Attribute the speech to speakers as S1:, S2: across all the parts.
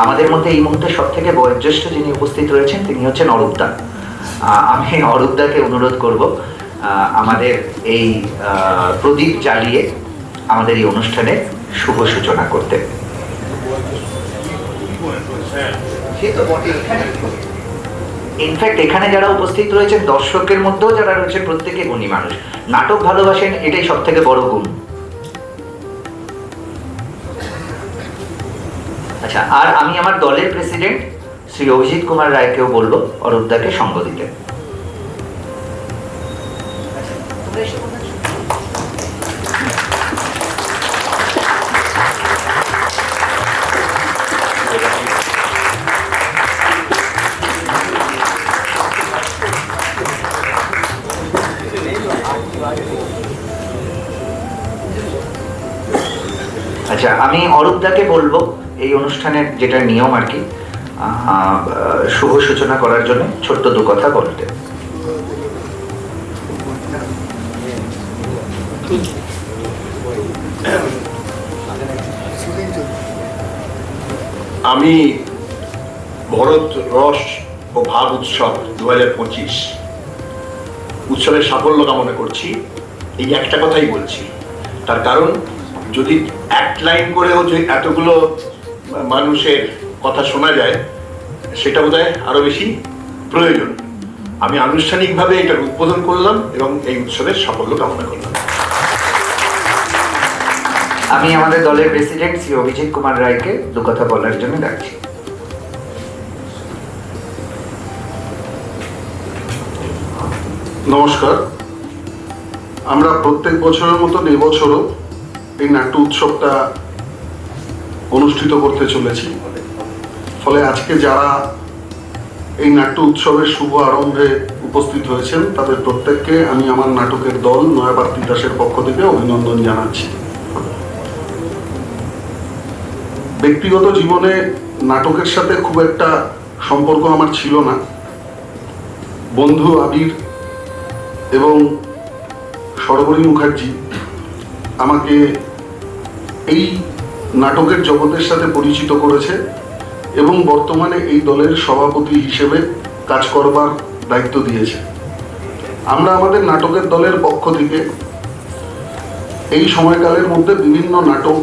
S1: আমাদের মধ্যে এই মুহূর্তে সব থেকে বয়োজ্যেষ্ঠ যিনি উপস্থিত রয়েছেন তিনি হচ্ছেন অরূপদা। আমি অরূপদাকে অনুরোধ করব আমাদের এই প্রদীপ জ্বালিয়ে আমাদের এই অনুষ্ঠানের শুভ সূচনা করতে। ইনফ্যাক্ট এখানে যারা উপস্থিত রয়েছেন দর্শকের মধ্যেও যারা রয়েছেন প্রত্যেকে গুণী মানুষ, নাটক ভালোবাসেন, এটাই সব থেকে বড় গুণ। আচ্ছা, আর আমি আমার দলের প্রেসিডেন্ট শ্রী অভিজিৎ কুমার রায়কেও বলবো অরূপদাকে সঙ্গ দিতে। আচ্ছা, আমি অরূপদাকে বলবো এই অনুষ্ঠানের যেটা নিয়ম আর কি, শুভ সূচনা করার জন্য ছোট্ট দু কথা বলতে।
S2: আমি ভরত রস ও ভাব উৎসব 2025 উৎসবের সাফল্য কামনা করছি। এই একটা কথাই বলছি, তার কারণ যদি এক লাইন করেও যে এতগুলো মানুষের কথা শোনা যায় সেটা বোধহয় আরো বেশি প্রয়োজন। আমি আনুষ্ঠানিকভাবে এটার উদ্বোধন করলাম এবং এই উৎসবের সাফল্য কামনা করলাম।
S1: আমি আমাদের দলের প্রেসিডেন্ট শ্রী অভিজিৎ কুমার রায়কে দু কথা বলার জন্য ডাকছি।
S3: নমস্কার। আমরা প্রত্যেক বছরের মতন এবছরও এই নাট্য উৎসবটা অনুষ্ঠিত করতে চলেছি। ফলে আজকে যারা এই নাট্য উৎসবের শুভ আরম্ভে উপস্থিত হয়েছেন তাদের প্রত্যেককে আমি আমার নাটকের দল নয়াবার তিতাসের পক্ষ থেকে অভিনন্দন জানাচ্ছি। ব্যক্তিগত জীবনে নাটকের সাথে খুব একটা সম্পর্ক আমার ছিল না। বন্ধু আবির এবং সরবরী মুখার্জি আমাকে এই নাটকের জগতের সাথে পরিচিত করেছে এবং বর্তমানে এই দলের সভাপতি হিসেবে কাজ করবার দায়িত্ব দিয়েছে। আমরা আমাদের নাটকের দলের পক্ষ থেকে এই সময়কালের মধ্যে বিভিন্ন নাটক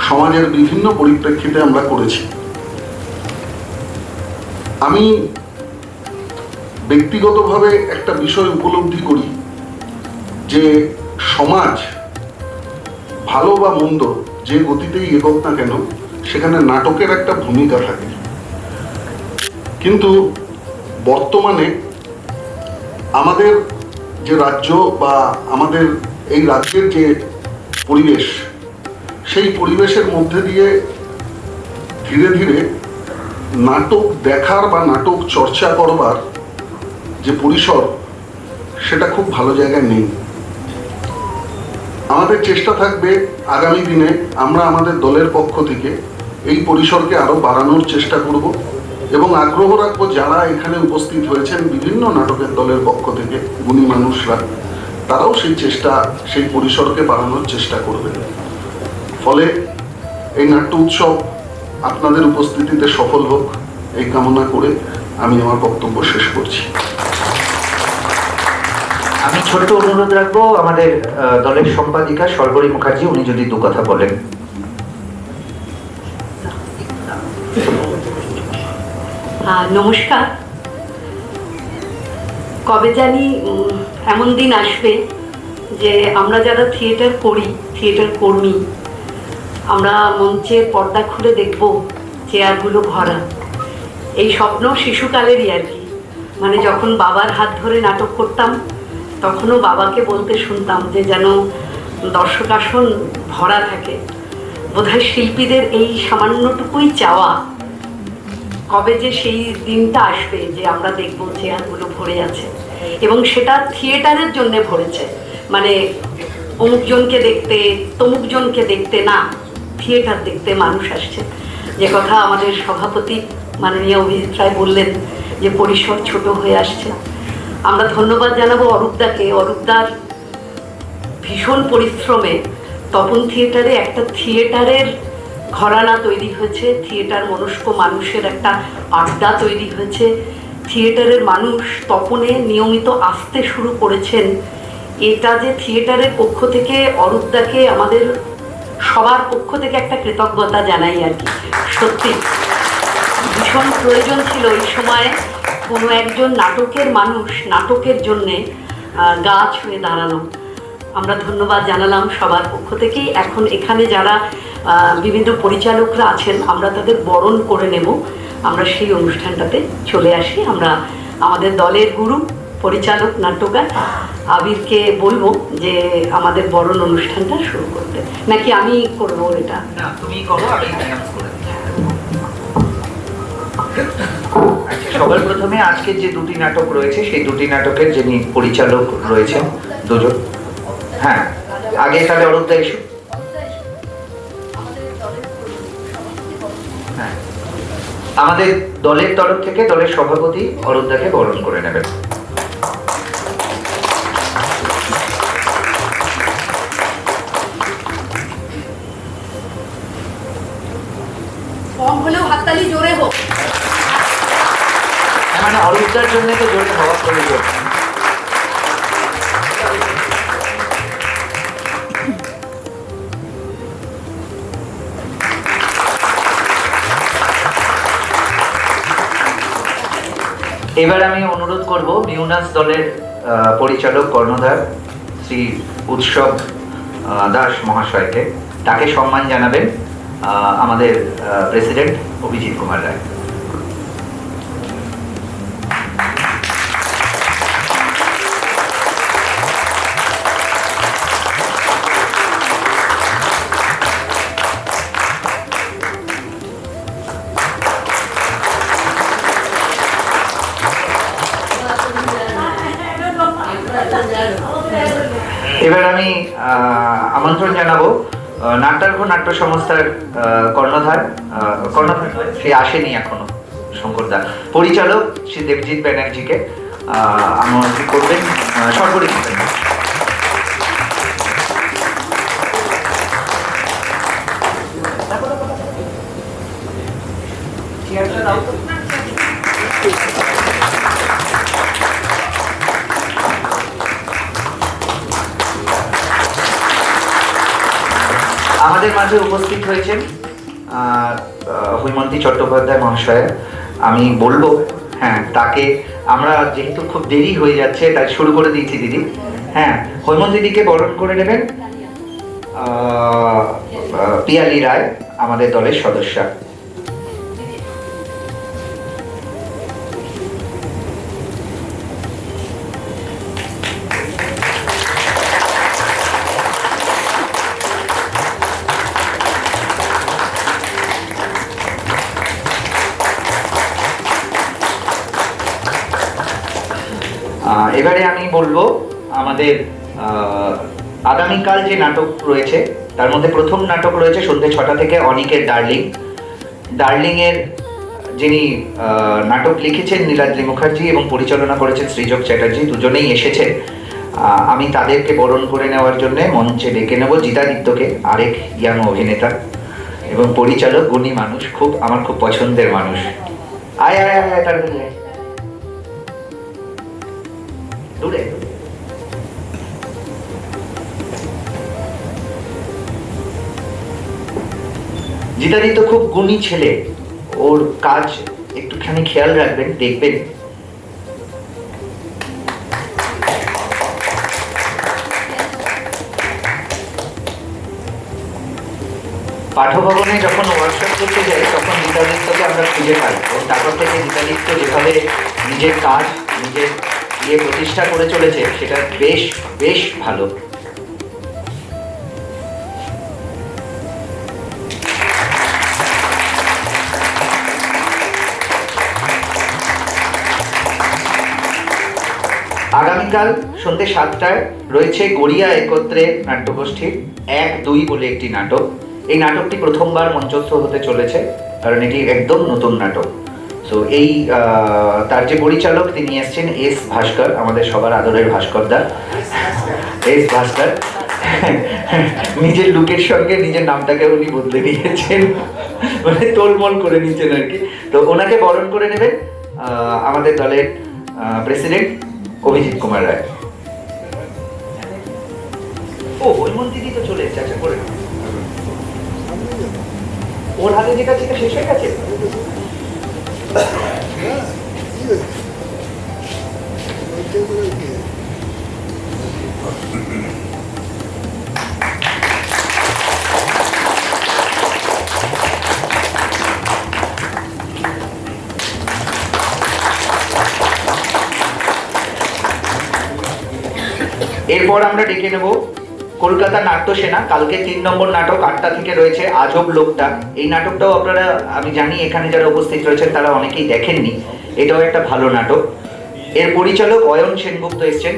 S3: সমাজের বিভিন্ন পরিপ্রেক্ষিতে আমরা করেছি। আমি ব্যক্তিগতভাবে একটা বিষয় উপলব্ধি করি যে সমাজ ভালো বা মন্দ যে গতিতেই এগোক না কেন সেখানে নাটকের একটা ভূমিকা থাকে। কিন্তু বর্তমানে আমাদের যে রাজ্য বা আমাদের এই রাজ্যের যে পরিবেশ, সেই পরিবেশের মধ্যে দিয়ে ধীরে ধীরে নাটক দেখার বা নাটক চর্চা করবার যে পরিসর সেটা খুব ভালো জায়গায় নেই। আমাদের চেষ্টা থাকবে আগামী দিনে আমরা আমাদের দলের পক্ষ থেকে এই পরিসরকে আরো বাড়ানোর চেষ্টা করব এবং আগ্রহ রাখবো যারা এখানে উপস্থিত হয়েছেন বিভিন্ন নাটকের দলের পক্ষ থেকে গুণী মানুষরা, তারাও সেই পরিসরকে বাড়ানোর চেষ্টা করবেন। ফলে এই নাট্য উৎসব আপনাদের উপস্থিতিতে সফল হোক এই কামনা করে আমি আমার বক্তব্য শেষ করছি।
S1: আমি ছোট্ট অনুরোধ রাখবো আমাদের দলের সম্পাদিকা সরবরী মুখার্জি, উনি যদি দু কথা বলেন।
S4: নমস্কার। কবে জানি এমন দিন আসবে যে আমরা যারা থিয়েটার করি, থিয়েটার কর্মী, আমরা মঞ্চের পর্দা খুলে দেখব চেয়ারগুলো ভরা। এই স্বপ্ন শিশুকালেরই আর কি। মানে যখন বাবার হাত ধরে নাটক করতাম তখনও বাবাকে বলতে শুনতাম যে যেন দর্শক আসন ভরা থাকে। বোধহয় শিল্পীদের এই সামান্যটুকুই চাওয়া, কবে যে সেই দিনটা আসবে যে আমরা দেখব চেয়ারগুলো ভরে আছে এবং সেটা থিয়েটারের জন্য ভরেছে। মানে অমুকজনকে দেখতে তমুকজনকে দেখতে না, থিয়েটার দেখতে মানুষ আসছে। যে কথা আমাদের সভাপতি মাননীয় অভিজিৎ রায় বললেন যে পরিসর ছোট হয়ে আসছে। আমরা ধন্যবাদ জানাবো অরূপদাকে। অরূপদার ভীষণ পরিশ্রমে তপন থিয়েটারে একটা থিয়েটারের ঘরানা তৈরি হয়েছে, থিয়েটার মনস্ক মানুষের একটা আড্ডা তৈরি হয়েছে, থিয়েটারের মানুষ তপনে নিয়মিত আসতে শুরু করেছেন। এটা যে থিয়েটারের পক্ষ থেকে অরূপদাকে আমাদের সবার পক্ষ থেকে একটা কৃতজ্ঞতা জানাই আর কি। সত্যি ভীষণ প্রয়োজন ছিল ওই সময় কোনো একজন নাটকের মানুষ নাটকের জন্যে গাছ হয়ে দাঁড়ানো। আমরা ধন্যবাদ জানালাম সবার পক্ষ থেকেই। এখন এখানে যারা বিভিন্ন পরিচালকরা আছেন আমরা তাদের বরণ করে নেব। আমরা সেই অনুষ্ঠানটাতে চলে আসি। আমরা আমাদের দলের গুরু পরিচালক নাট্যকার আবিরকে বলবো যে আমাদের বরণ অনুষ্ঠানটা শুরু করতে, নাকি আমি করবো এটা?
S1: না, তুমি করো, আমি announce করে দিই। আচ্ছা, সবার প্রথমে আজকের যে দুটি নাটক রয়েছে সেই দুটি নাটকের যিনি পরিচালক রয়েছেন দুজন। হ্যাঁ, আগে তাহলে অরূপদা এসো। হ্যাঁ, আমাদের দলের তরফ থেকে দলের সভাপতি অরূপদাকে বরণ করে নেবেন।
S4: কম হলেও হাততালি জোরে হোক।
S1: মানে অরূপদার জন্য তো জোরে হওয়া প্রয়োজন। এবার আমি অনুরোধ করব মিউনাস দলের পরিচালক কর্ণধার শ্রী উৎসব দাস মহাশয়কে, তাকে সম্মান জানাবেন আমাদের প্রেসিডেন্ট অভিজিৎ কুমার রায়। এবার আমি আমন্ত্রণ জানাবো নাট্যার্ঘ নাট্য সংস্থার কর্ণধার সে আসেনি এখনো, শঙ্করদা, পরিচালক শ্রী দেবজিৎ ব্যানার্জিকে আমন্ত্রণ করবেন সর্বরিক। আমাদের মাঝে উপস্থিত হয়েছেন হৈমন্তী চট্টোপাধ্যায় মহাশয়। আমি বলবো, হ্যাঁ, তাকে আমরা যেহেতু খুব দেরি হয়ে যাচ্ছে তাই শুরু করে দিয়েছি দিদি। হ্যাঁ, হৈমন্তীদিকে বরণ করে নেবেন পিয়ালি রায়, আমাদের দলের সদস্যা। এবারে আমি বলবো আমাদের আগামীকাল যে নাটক রয়েছে তার মধ্যে প্রথম নাটক রয়েছে সন্ধ্যে 6টা থেকে অনিকের ডার্লিং এর যিনি নাটক লিখেছেন নীলাদ্রি মুখার্জি এবং পরিচালনা করেছেন সৃজক চ্যাটার্জি, দুজনেই এসেছেন। আমি তাদেরকে বরণ করে নেওয়ার জন্য মঞ্চে ডেকে নেব জিতাদিত্যকে, আরেক ইয়াং অভিনেতা এবং পরিচালক, গুণী মানুষ, আমার খুব পছন্দের মানুষ। আয় আয় আয় তাড়াতাড়ি আয়। দূরে জিতাদিত্য খুব গুণী ছেলে, ওর কাজ একটুখানি খেয়াল রাখবেন, দেখবেন। পাঠভবনে যখন ওয়ার্কশপ করতে যাই তখন জিতাদিত্যকে আমরা খুঁজে পাই, এবং তারপর থেকে জিতাদিত্য যেভাবে নিজের কাজ নিজের প্রতিষ্ঠা করে চলেছে সেটা বেশ বেশ ভালো। আগামীকাল সন্ধ্যে 7টায় রয়েছে গড়িয়া একত্রে নাট্যগোষ্ঠীর 1-2 বলে একটি নাটক। এই নাটকটি প্রথমবার মঞ্চস্থ হতে চলেছে, কারণ এটি একদম নতুন নাটক। সো এই তার যে পরিচালক তিনি এসছেন এস ভাস্কর, আমাদের সবার আদরের ভাস্করদা, এস ভাস্কর। নিজের লুকের সঙ্গে নিজের নামটাকে উনি বদলে নিয়েছেন, মানে তোলমোল করে নিয়েছেন আর কি। তো ওনাকে বরণ করে নেবেন আমাদের দলের প্রেসিডেন্ট অভিজিৎ কুমার রায়। ও হৈমন্ত দিদি তো চলে এসেছে, আচ্ছা করে নাও। ওর হাতে যেটা ছিল শেষ হয়ে গেছে। এরপর আমরা ডেকে নেব কলকাতা নাট্য সেনা। কালকে 3 নম্বর নাটক 8টা থেকে রয়েছে আজব লোকটা। এই নাটকটাও আপনারা, আমি জানি এখানে যারা উপস্থিত রয়েছেন তারা অনেকেই দেখেননি, এটাও একটা ভালো নাটক। এর পরিচালক অয়ন সেনগুপ্ত এসছেন।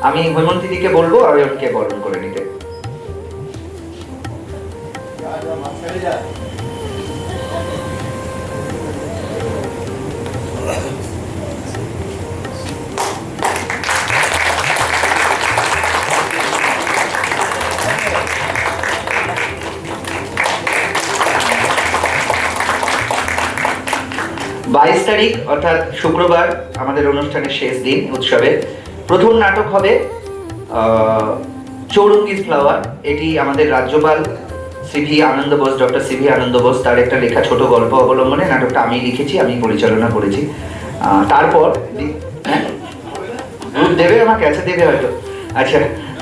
S1: আমি হৈমন্ত দিদিকে বলবো অয়নকে বরণ করে নিতে। বাইশ তারিখ অর্থাৎ শুক্রবার আমাদের অনুষ্ঠানের শেষ দিন উৎসবে প্রথম নাটক হবে চৌরঙ্গিজ ফ্লাওয়ার। এটি আমাদের রাজ্যপাল সিভি আনন্দ বোস, ডক্টর সিভি আনন্দ বোস, তার একটা লেখা ছোট গল্প অবলম্বনে নাটকটা আমি লিখেছি, আমি পরিচালনা করেছি। তারপর দেবে আমাকে, আচ্ছা দেবে হয়তো, আচ্ছা।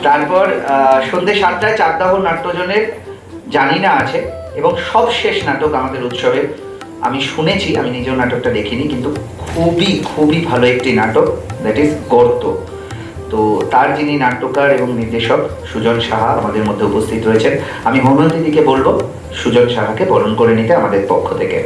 S1: তারপর সন্ধ্যে 7টায় চাকদাহ নাট্যজনের জানি না আছে, এবং সব শেষ নাটক আমাদের উৎসবে আমি শুনেছি, আমি নিজেও নাটকটা দেখিনি, কিন্তু খুবই খুবই ভালো একটি নাটক, দ্যাট ইজ গর্ত। তো তার যিনি নাট্যকার এবং নির্দেশক সুজন সাহা আমাদের মধ্যে উপস্থিত রয়েছেন। আমি হৈমন্ত দিদিকে বলবো সুজন সাহাকে বরণ করে নিতে আমাদের পক্ষ থেকে।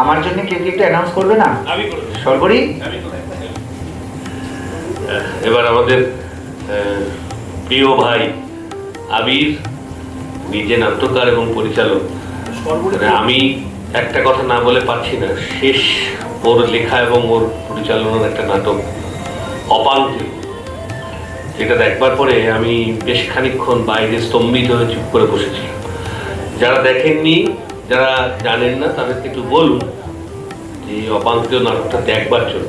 S1: আমার জন্য কেউ কি একটা অ্যানাউন্স করবে না?
S5: আমি করব।
S1: সরকারি
S5: এবার আমাদের প্রিয় ভাই আবির, নিজে নাট্যকার এবং পরিচালক। আমি একটা কথা না বলে পারছি না, শেষ ওর লেখা এবং ওর পরিচালনার একটা নাটক অপাঙ্ক্তেয়, যেটা দেখবার পরে আমি বেশ খানিকক্ষণ বাইরে স্তম্ভিত হয়ে চুপ করে বসেছিলাম। যারা দেখেননি, যারা জানেন না, তাদেরকে একটু বলুন যে অপাঙ্ক্তেয় নাটকটা দেখবার জন্য।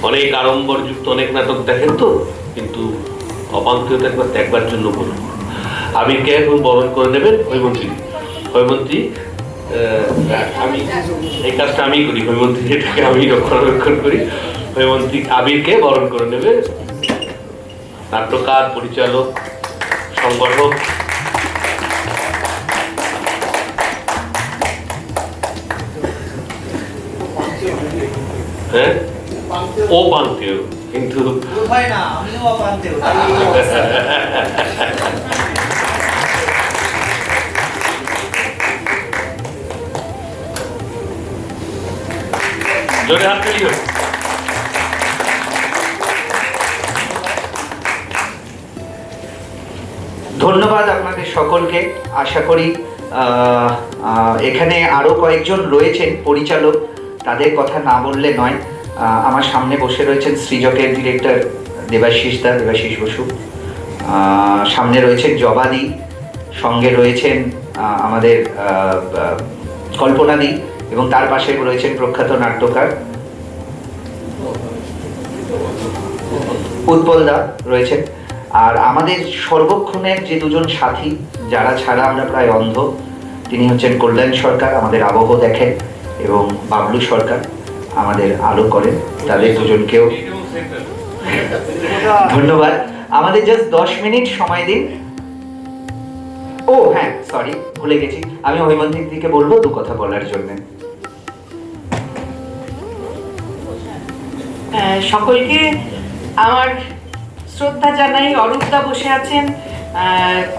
S5: অনেক আড়ম্বরযুক্ত অনেক নাটক দেখেন তো, কিন্তু অপাঙ্ক্তেয়টা একবার দেখবার জন্য বলুন। আবিরকে এখন বরণ করে নেবেন হৈমন্তী। হৈমন্তী, আমি এই কাজটা আমি করি, হৈমন্তী যেটাকে আমি রক্ষণাবেক্ষণ করি। হৈমন্তী আবিরকে বরণ করে নেবে, নাট্যকার, পরিচালক, সংগঠক। হ্যাঁ, ও পান্তেও, কিন্তু জোরে হাত তালি হোক।
S1: ধন্যবাদ আপনাদের সকলকে। আশা করি এখানে আরো কয়েকজন রয়েছেন পরিচালক, তাদের কথা না বললে নয়। আমার সামনে বসে রয়েছেন সৃজকের ডিরেক্টর দেবাশিস বসু, সামনে রয়েছেন জবাদি, সঙ্গে রয়েছেন আমাদের কল্পনাদি, এবং তার পাশে রয়েছেন প্রখ্যাত নাট্যকার উৎপলদা রয়েছেন। আর আমাদের সর্বক্ষণের যে দুজন সাথী, যারা ছাড়া আমরা প্রায় অন্ধ, তিনি হচ্ছেন কল্যাণ সরকার, আমাদের আবহ দেখেন, এবং বাবলু সরকার আমাদের আলো করেন। তাদের দুজনকেও ধন্যবাদ। আমাদের জাস্ট 10 মিনিট সময় দিন। ও হ্যাঁ, সরি, ভুলে গেছি, আমি হৈমন্ত দিদিকে বলবো 2 কথা বলার জন্য।
S6: সকলকে আমার শ্রদ্ধা জানাই। অরূপদা বসে আছেন,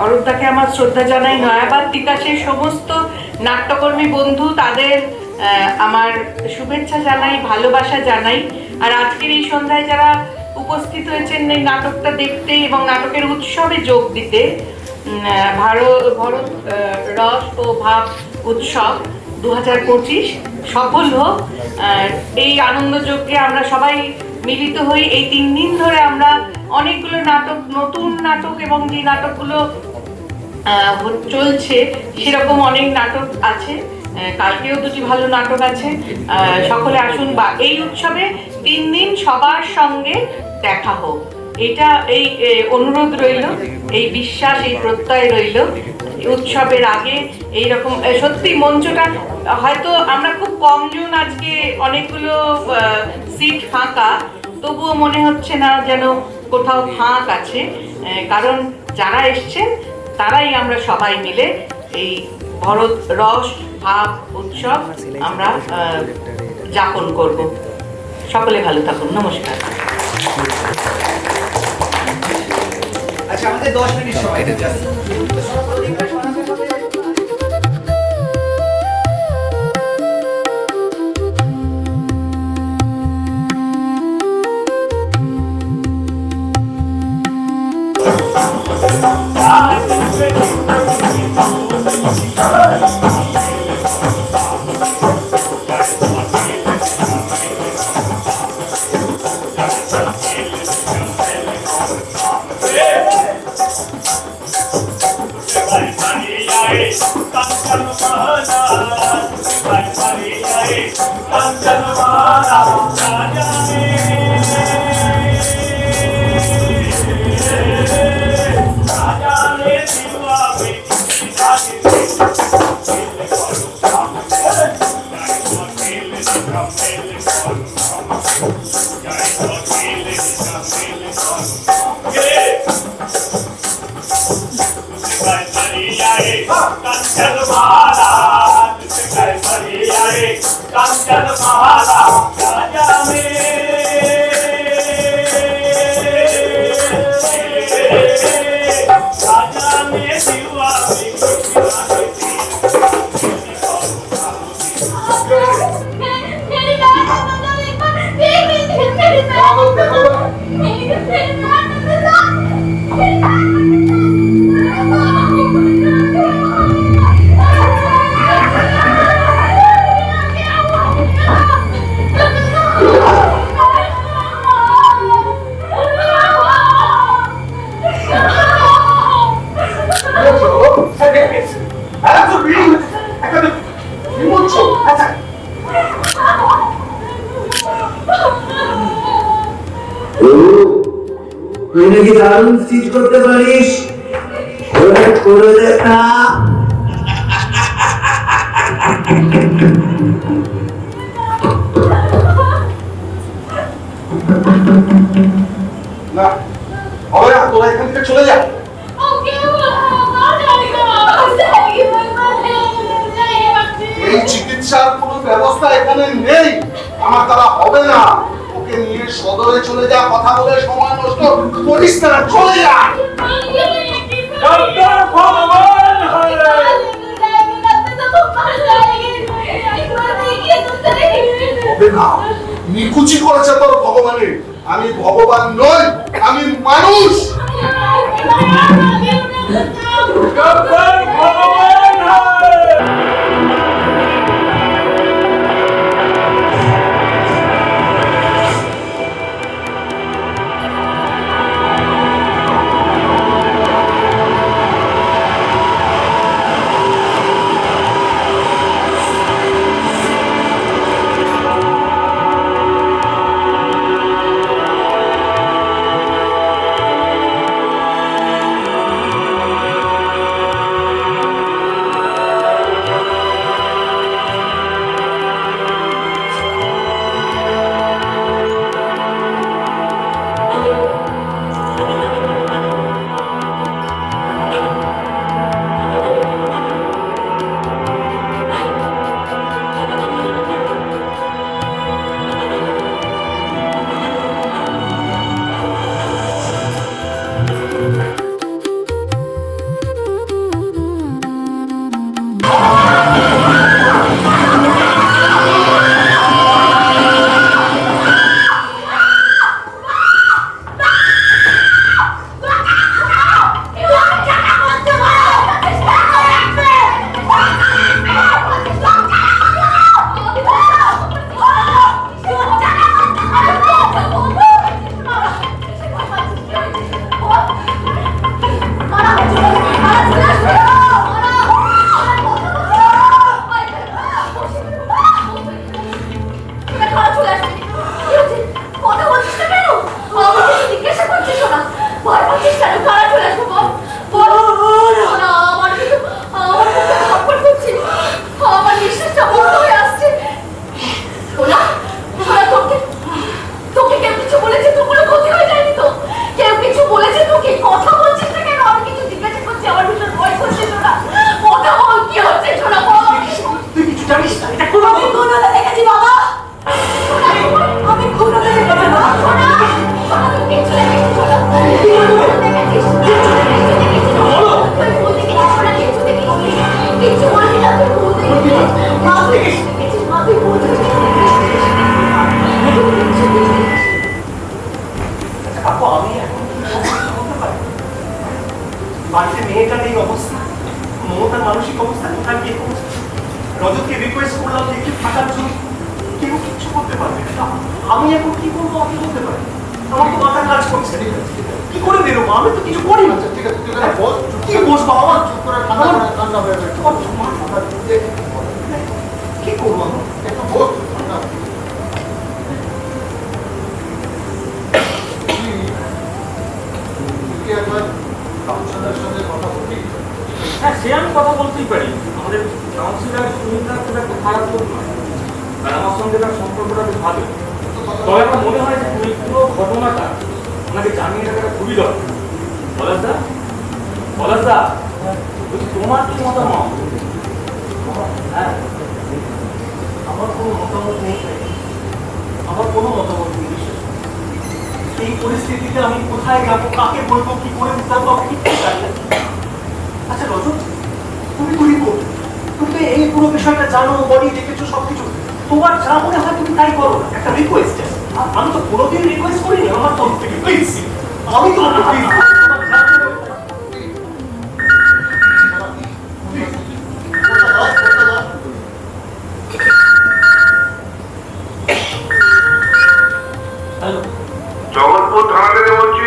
S6: অরূপদাকে আমার শ্রদ্ধা জানাই। নয়াবাদ তিতাসের সমস্ত নাট্যকর্মী বন্ধু, তাদের আমার শুভেচ্ছা জানাই, ভালোবাসা জানাই। আর আজকের এই সন্ধ্যায় যারা উপস্থিত হয়েছেন এই নাটকটা দেখতে এবং নাটকের উৎসবে যোগ দিতে, ভরত রস ও ভাব উৎসব 2025 সফল হোক, এই আনন্দযজ্ঞে আমরা সবাই মিলিত হই। এই 3 দিন ধরে আমরা অনেকগুলো নাটক, নতুন নাটক এবং যে নাটকগুলো চলছে সেরকম অনেক নাটক আছে, কালকেও 2টি ভালো নাটক আছে। সকলে আসুন, বা এই উৎসবে 3 দিন সবার সঙ্গে দেখা হোক, এটা এই অনুরোধ রইল, এই বিশ্বাস, এই প্রত্যয় রইল। উৎসবের আগে এইরকম সত্যি মঞ্চটা হয়তো আমরা খুব কম জন, আজকে অনেকগুলো সিট ফাঁকা, তবুও মনে হচ্ছে না যেন কোথাও ফাঁক আছে, কারণ যারা এসছেন তারাই আমরা সবাই মিলে এই ভরত রস ভাব উৎসব আমরা যাপন করব। সকলে ভালো থাকুন, নমস্কার।
S7: আচ্ছা, আমাদের 10 মিনিট সময় আছে।
S8: তুই নাকি দারুণ চিজ করতে পারিস, করে দেখ না।
S3: না হবে না, তোরা এখান থেকে চলে যা। এই চিকিৎসার কোনো ব্যবস্থা এখানে নেই, আমার দ্বারা হবে না। ওকে নিয়ে সদরে চলে যা, কথা বলে সময় নষ্ট করিস না, চলে যা। হবে না, নিকুচি করেছে তোর ভগবানের। আমি ভগবান নই, আমি মানুষ।
S9: মেয়েটার এই অবস্থা, মমতার মানসিক অবস্থা কোথায় গিয়ে পৌঁছে। রজতকে রিকোয়েস্ট করলাম যে একটু থাকার জন্য, কেউ কিচ্ছু করতে পারবে না। আমি এখন কি করবো আমি বলতে পারি, আমার তো মাথা কাজ করছে, কি করে বেরোবো, আমি তো কিছু করি না। ঠিক আছে কি বসবো, আমার চুপ করে ঠান্ডা হয়ে যাবে, কি করবো আমি একটু বস ঠান্ডা। হ্যাঁ, সে আমি কথা বলতেই পারি। আমাদের কাউন্সিলর সুমিতা খুব একটা খারাপ লোক নয়, আর আমার সঙ্গে তার সম্পর্কটা বেশ ভালো। তবে আমার মনে হয় যে এই পুরো ঘটনাটা ওনাকে জানিয়ে রাখাটা খুবই দরকার। পলাশদা, পলাশদা, বলছি তোমার কি মতামত? হ্যাঁ, আমার কোনো মতামত নেই, আমার কোনো মতামত নেই। এই পরিস্থিতিতে আমি কোথায় যাবো, কাকে বলবো, কি করে দিতে হবে, আমি কিচ্ছু জানি না। আচ্ছা রজত, তুমি তো রিপোর্ট, তুমি তো এই পুরো বিষয়টা জানো, বডি দেখেছো, সবকিছু। তোমার যা মনে হয় তুমি তাই করো না, একটা রিকোয়েস্ট। আমি তো কোনোদিন রিকোয়েস্ট করিনি আমার তরফ থেকে, প্লিজ। আমি তো
S10: জগৎপুর থানা থেকে বলছি।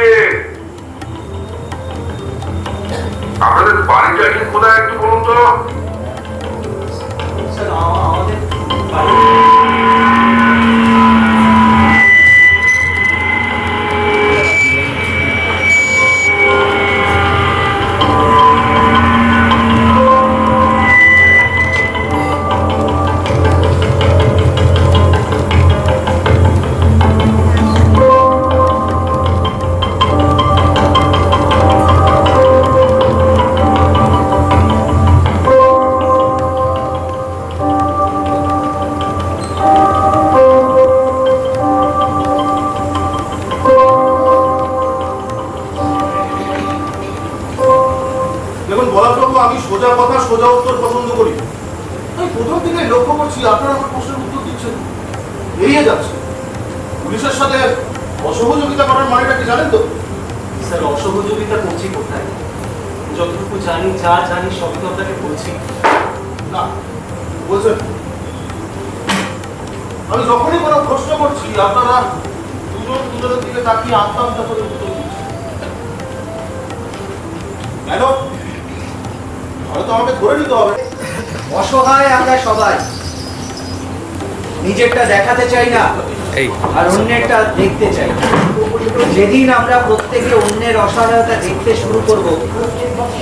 S10: আপনাদের বাড়িটা ঠিক কোথায় একটু বলুন তো?
S9: স্যার আমাদের
S3: দেখুন বলাবাবু, আমি সোজা কথা সোজা উত্তর পছন্দ করি। আমি প্রথম থেকে লক্ষ্য করছি আপনারা আমার প্রশ্নের উত্তর দিচ্ছেন, এড়িয়ে যাচ্ছে। পুলিশের সাথে অসহযোগিতা করার মানেটা কি জানেন তো?
S9: স্যার অসহযোগিতা করছি কোথায়? যতটুকু জানি, যা জানি সবই তো আপনাকে বলছি।
S3: না বলছেন, আমি যখনই কোনো প্রশ্ন করছি আপনারা দুজন দুজনের দিকে তাকিয়ে আমতা আমতা করে উত্তর দিচ্ছেন। কেন? হয়তো আমাকে ধরে নিতে হবে।
S7: অসহায় আমরা সবাই, নিজেরটা দেখাতে চাই না আর অন্যেরটা দেখতে চাই। যেদিন আমরা প্রত্যেকে অন্যের অসহায়তা দেখতে শুরু করব,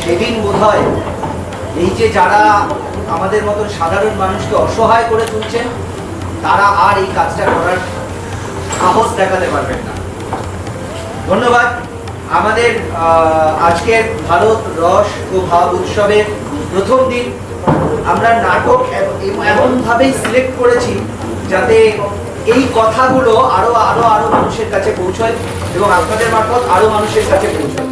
S7: সেদিন বোধহয় এই যে যারা আমাদের মতন সাধারণ মানুষকে অসহায় করে তুলছেন, তারা আর এই কাজটা করার সাহস দেখাতে পারবেন না। ধন্যবাদ। আমাদের আজকের ভারত রস ও ভাব উৎসবের প্রথম দিন আমরা নাটক এমনভাবেই সিলেক্ট করেছি যাতে এই কথাগুলো আরো আরো আরো মানুষের কাছে পৌঁছয় এবং আপনাদের মারফত আরো মানুষের কাছে পৌঁছয়।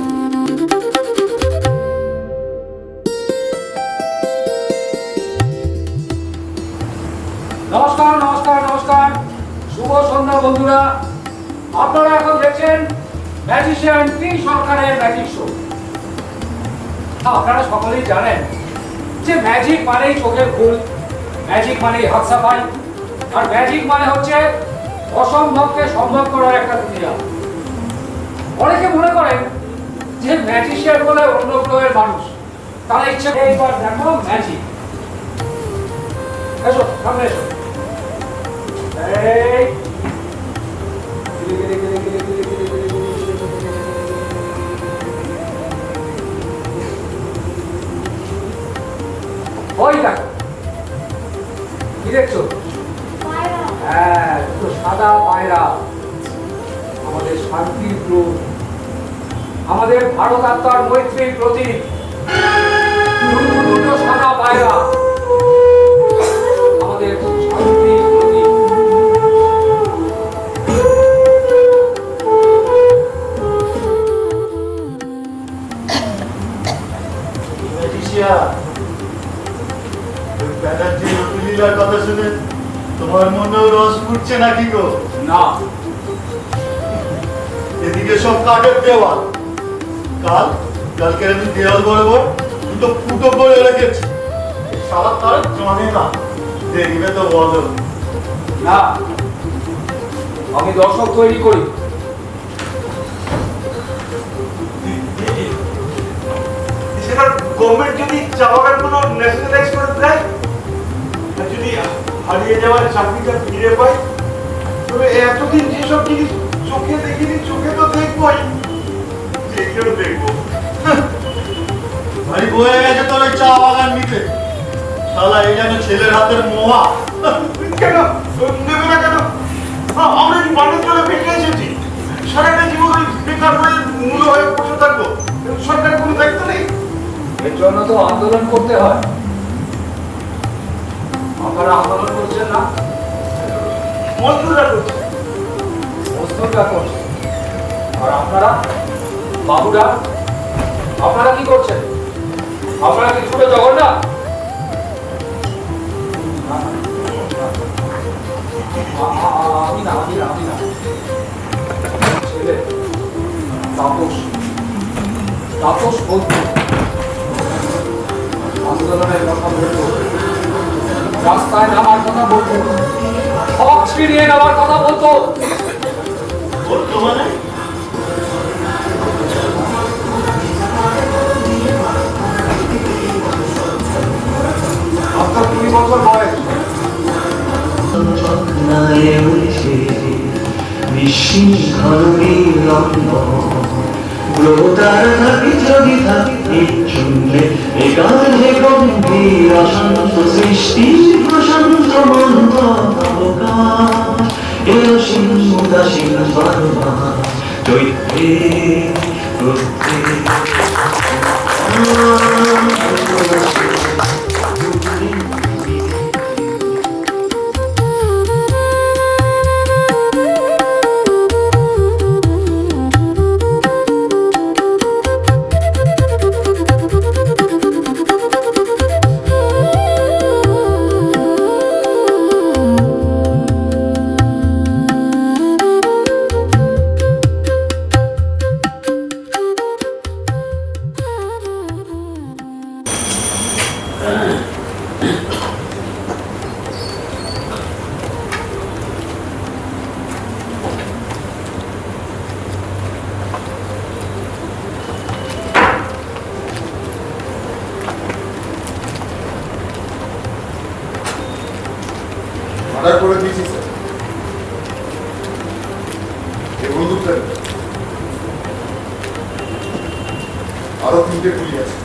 S11: নমস্কার নমস্কার নমস্কার, শুভ সন্ধ্যা বন্ধুরা। আপনারা এখন দেখছেন ম্যাজিশিয়ান পি সরকারের ম্যাজিক শো। আপনারা সকলেই জানেন যে ম্যাজিক মানেই চোখের ভুল, ম্যাজিক মানেই হাত সাফাই, আর ম্যাজিক মানে হচ্ছে অসম্ভবকে সম্ভব করার একটা দুনিয়া। অনেকে মনে করেন যে ম্যাজিশিয়ান বলে অন্য গ্রহের মানুষ, তারা ইচ্ছে এইবার দেখো ম্যাজিক। এসো সামনে এসো। এই ওই দেখো, কি দেখছো? হ্যাঁ, দুটো সাদা পায়রা, আমাদের শান্তির প্রতীক, আমাদের ভারত আত্মার মৈত্রীর প্রতীক। দুটো সাদা পায়রা আমাদের শান্তির প্রতীক।
S12: লীলার কথা শুনে তোমার মনেও রস ফুটছে নাকি গো?
S11: না,
S12: এদিকে সব কাঠের দেওয়াল, কাল কালকে আমি দেওয়াল বরাবর দুটো ফুটো করে রেখেছি সারা তার জানে না দেখবে তো বলো
S11: না, আমি দর্শক তৈরি করি।
S12: সেটা গভর্নমেন্ট যদি চা বাগানগুলো ন্যাশনালাইজ করে দেয় আর যদি হারিয়ে যাওয়ার চাকরিটা ফিরে পাই তবে এতদিন যেসব জিনিস চোখে দেখিনি চোখে তো দেখবোই যেগুলো দেখবো ভাই বয়ে গেছে তোর ওই চা বাগান নিতে শালা এই যেন ছেলের হাতের মোয়া কেন নেবে না কেন আমরা কি বানের জলে বেঁকে এসেছি সারাটা জীবন ওই বেকার হয়ে মূল হয়ে বসে থাকবো সরকারের কোনো দায়িত্ব নেই
S11: এর জন্য তো আন্দোলন করতে হয়। আপনারা আন্দোলন করছেন না?
S12: মজদুররা করছে
S11: মজদুররা করছে। আর আপনারা বাবুরা, আপনারা কি করছেন? আপনারা কি ছুটে জগন না? আমি না, আমি না, আমি না। ছেলে তাপস, তাপস বলতো আন্দোলনের কথা বলতো, রাস্তায় নামার কথা বলতো, হক ছিনিয়ে নেওয়ার কথা বলতো।
S12: বর্তমানে
S11: আপনার 20 বছর বয়স।
S8: গ্রহতার থাকি যদি থাকি শুনলে এ গানে গম্ভীর অশান্ত সৃষ্টি প্রশান্ত মন্দ অবকাশ এ অসীম উদাসীন বারবার চৈত্রে
S12: অর্ডার করে দিয়েছি স্যার এই বন্দুকটা আরো 3টে গুলি আছে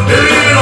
S10: Hey!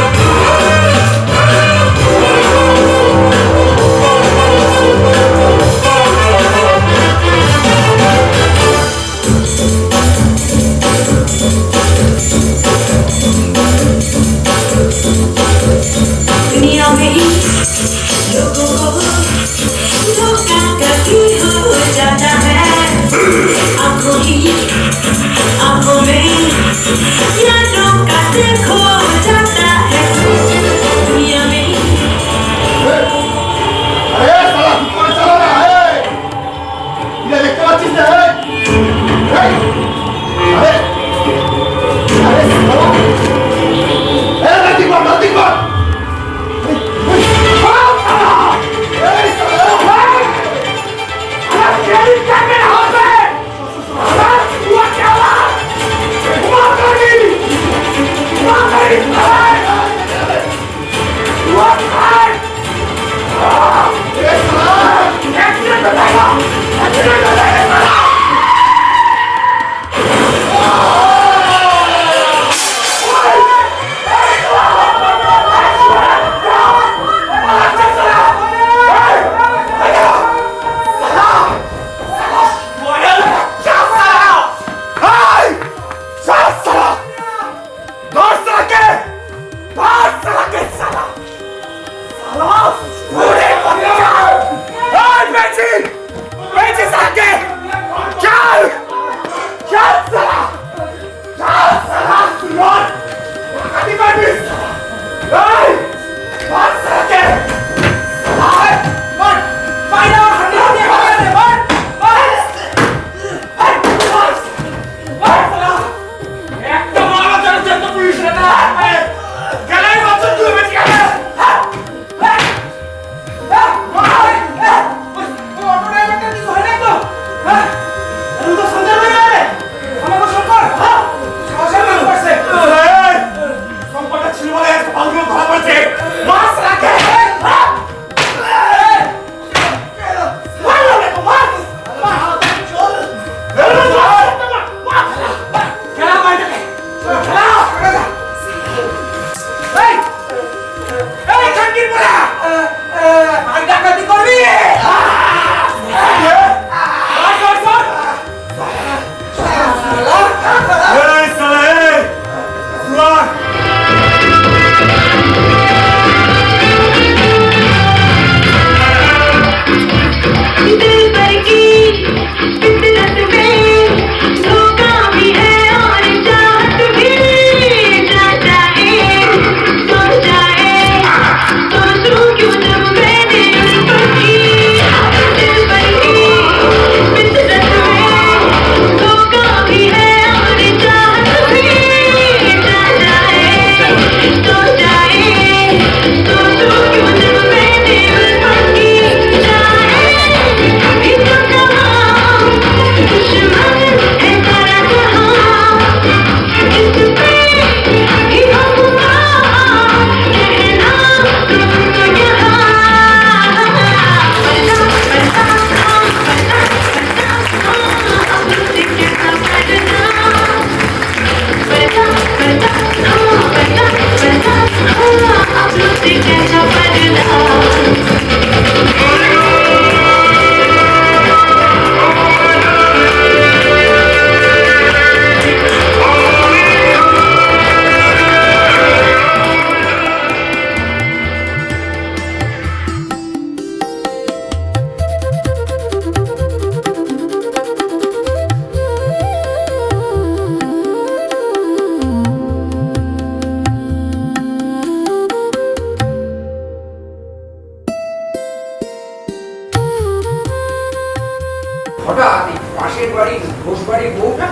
S7: ঘোষবাড়ির বউটা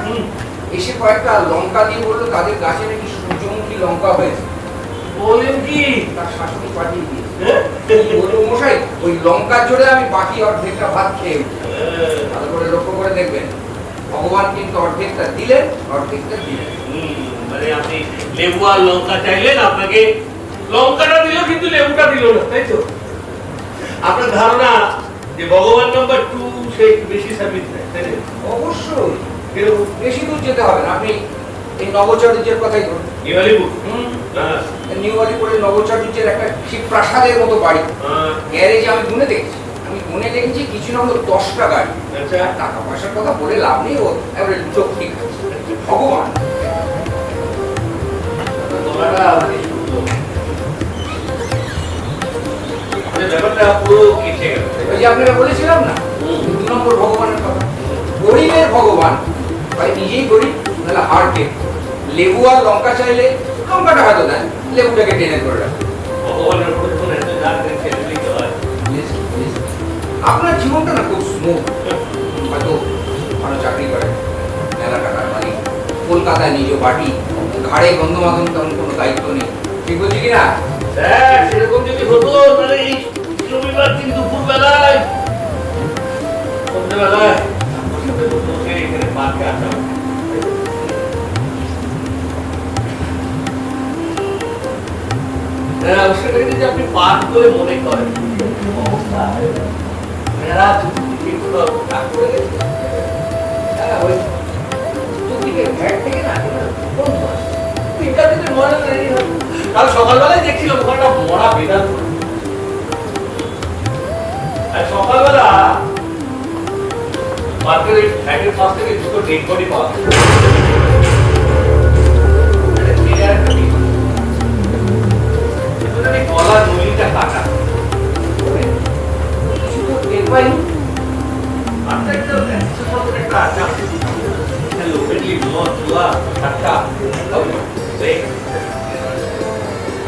S7: এসে কয়েকটা লঙ্কা দিয়ে বললো তাদের গাছে নাকি সূর্যমুখী লঙ্কা হয়েছে।
S5: বলেন কি?
S7: তার শাশুড়ি পাঠিয়ে দিয়েছে। বললো মশাই ওই লঙ্কার জোরে আমি বাকি অর্ধেকটা ভাত খেয়ে উঠি। ভালো করে লক্ষ্য করে দেখবেন, ভগবান কিন্তু অর্ধেকটা দিলেন, অর্ধেকটা দিলেন।
S5: মানে আপনি লেবু আর লঙ্কা চাইলেন, আপনাকে লঙ্কাটা দিল কিন্তু লেবুটা দিল না, তাই তো? আপনার ধারণা যে ভগবান নাম্বার 2 সে একটু বেশি সার্ভিস দেয়, তাই না?
S7: অবশ্যই বেশি দূর যেতে হবে না, আপনি এই নবচরিত্রের কথাই ধরুন।
S5: নিউ
S7: নিউ আলিপুরের নবচরিত্রের একটা ঠিক প্রাসাদের মতো বাড়ি, গ্যারেজে আমি গুনে দেখেছি কিছু না হলো 10টা গাড়ি। আর টাকা পয়সার কথা বলে লাভ নেই, ও এবারে চোখ ঠিক আছে। ভগবান
S5: ব্যাপারটা পুরো কেটে গেল।
S7: ওই যে আপনাকে বলেছিলাম না 2 নম্বর ভগবানের কথা, গরিবের ভগবান ভাই নিজেই গরিব, নাহলে হার্টে লেবু আর লঙ্কা চাইলে লঙ্কাটা হয়তো দেন, লেবুটাকে টেনে করে রাখেন। আপনার জীবনটা না খুব স্মুথ, হয়তো ভালো চাকরি করে, মেলা টাকার মালিক, কলকাতায় নিজ বাড়ি, ঘাড়ে বন্ধুবান্ধব তেমন কোনো দায়িত্ব নেই, ঠিক বলছি কিনা?
S5: সেরকম যদি হতো তাহলে এই রবিবার দিন দুপুর বেলায় সন্ধ্যেবেলায় এখানে পার্কে আসা। সেটাকে যদি আপনি পার্ক করে মনে করেন, মেলা চতুর্দিকে করে গেছে।
S7: ওই চতুর্দিকে ভ্যাট থেকে না
S5: কাল সকালবেলায় দেখছিলাম ওখানটা মরা বেদান্ত। আর সকালবেলা পার্কের ওই ফ্ল্যাটের পাশ থেকে দুটো ডেড বডি পাওয়া গেছে। গলা নলিটা কাটা,
S7: টের পাইনি।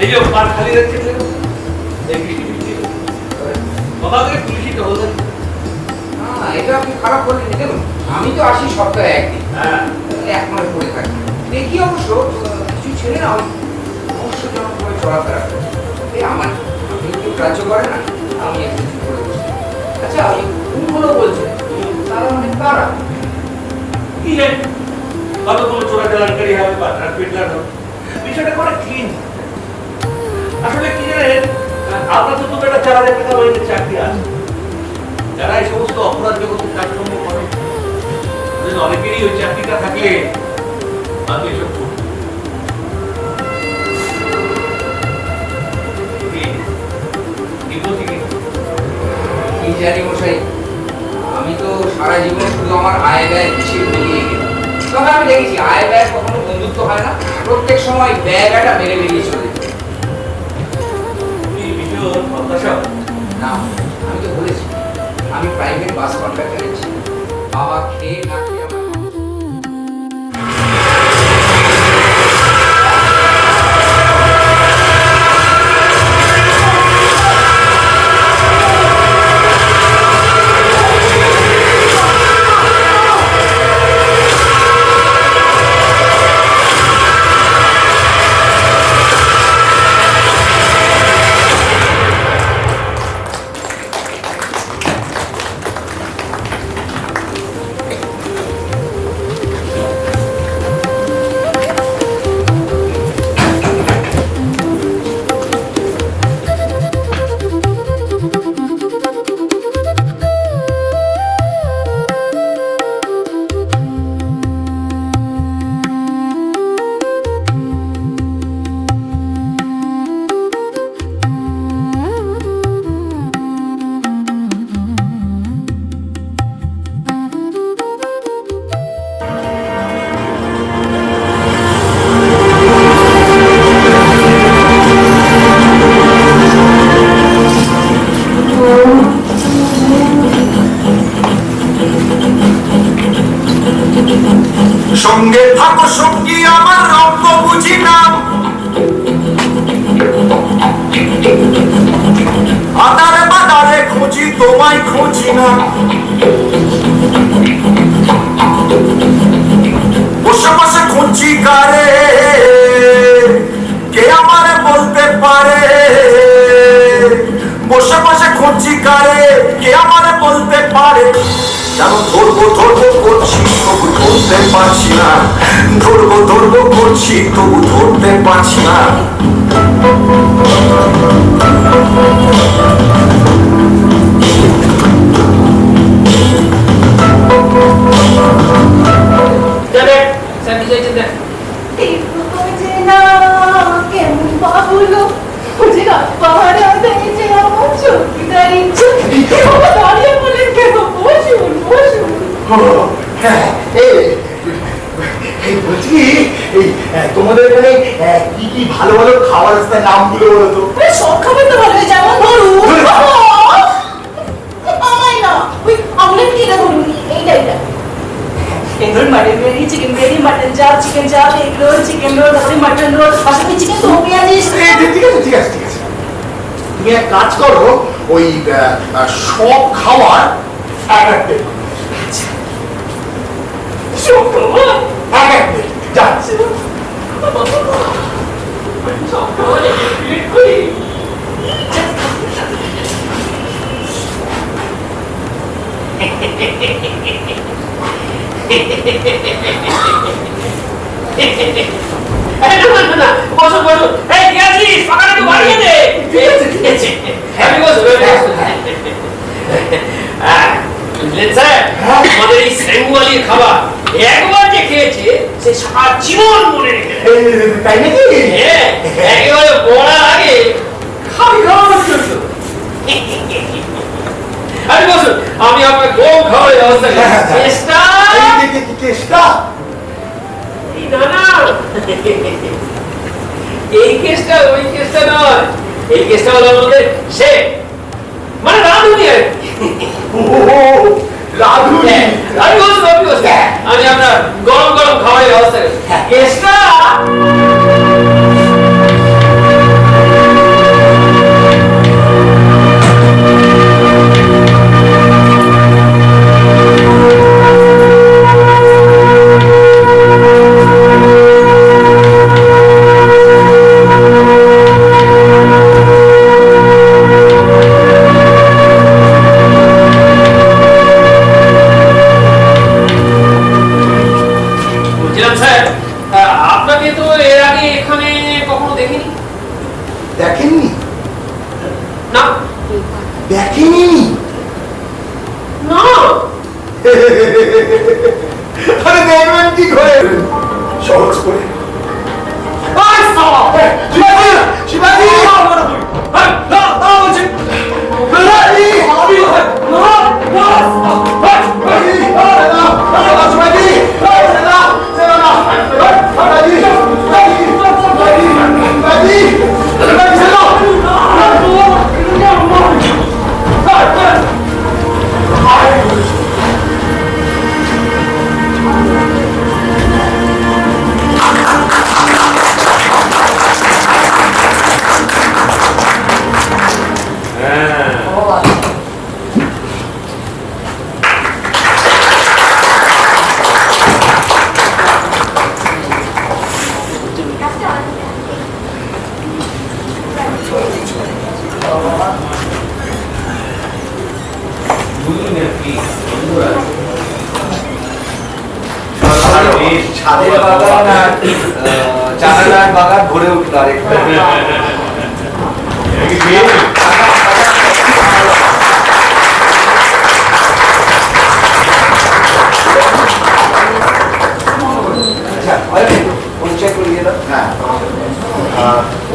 S5: এই যে পার খালি রাখছে পুলিশি টহল।
S7: এটা আপনি খারাপ বললেন। দেখুন আমি তো আসি সপ্তাহে একদিন, এক মাস পরে থাকি, দেখি অবশ্য কিছু ছেলে না অবশ্যজনক করে চলাফেরা করে। আমার কেউ গ্রাহ্য করে না, আমি একটু চুপ করে বসি। আচ্ছা আমি কোনগুলো বলছেন, তারা মানে কারা?
S5: কি জানি কত কোনো চোরা চালানকারী হবে বা ট্রান্সমিটার হবে, বিষয়টা করে ক্লিন। আসলে কি জানেন, আপনার তো একটা 4000 টাকা মাইনে চাকরি আছে, যারা এই সমস্ত অপরাধ জগতের কাজকর্ম করে অনেকেরই ওই চাকরিটা থাকলে বাকি এসব
S7: কি জানি মশাই, আমি তো সারা জীবন শুধু আমার আয় ব্যয় হিসেব মিলিয়ে গেলাম। তবে আমি দেখেছি আয় ব্যয় কখনো বন্ধুত্ব হয় না, প্রত্যেক সময় ব্যয় ব্যয়টা মেরে বেরিয়ে চলে যায়। না আমি তো বলেছি আমি প্রাইভেট বাস কন্ট্রাক্টরে ছি, বাবা খেয়ে না খেয়ে আমার
S13: সঙ্গে থাকো সঙ্গী আমার রঙ্গ বুঝি না, আদারে বাদারে খুঁজি তোমায় খুঁজি না। ধরতে পারছি না, ধরবো ধরবো করছি তবু ধরতে পারছি না।
S12: তোমাদের এখানে কি কি ভালো ভালো খাবার আছে নামগুলো বলো তো?
S14: সব খাবার তো ভালো, যেমন ধরুন আমায় না ওই আমলেট কিনা ধরুন, এইটা ধরুন mutton biryani, chicken biryani, mutton চাপ, চিকেন চাপ, এগ রোল, চিকেন রোল, তারপরে মাটন রোল, পাশাপাশি চিকেন তো পেঁয়াজি।
S12: ঠিক আছে ঠিক আছে ঠিক আছে, তুমি এক কাজ করো, ওই সব খাবার এক এক প্লেট এক এক প্লেট যাচ্ছে।
S11: বসো বসো, এই কি আছিস? পাখাটা একটু বাড়িয়ে দে। ঠিক আছে ঠিক আছে, হ্যাপি বসো। বুঝলেন স্যার, আমাদের এই সেঙ্গুয়ালির খাবার একবার যে খেয়েছে সে সারা জীবন মনে রেখে দেয়।
S12: তাই নাকি?
S11: হ্যাঁ, একেবারে বড়ার আগে খাবি খাওয়ানোর জন্য। আরে বসুন, আমি আপনাকে গম খাওয়ার ব্যবস্থা করছি। চেষ্টা
S12: চেষ্টা
S11: এই না না, এই কেসটা ওই কেসটা নয়, এই কেসটা হলো আমাদের সে মানে রাধুনি আর
S12: রাধুনি।
S11: আমি বসুন আমি বসুন, আমি আপনার গরম গরম খাবারের ব্যবস্থা করছি। কেসটা আপনাকে তো এর আগে এখানে কখনো দেখিনি।
S12: দেখেননি?
S11: না
S12: দেখেনি
S11: না।
S12: আরে দেখবেন কি করে সহজ করে। শিবাজি শিবাজি
S7: ছাদের বাগান আর চারানার বাগান ভরে উঠলো আরেকটা।
S12: হ্যাঁ,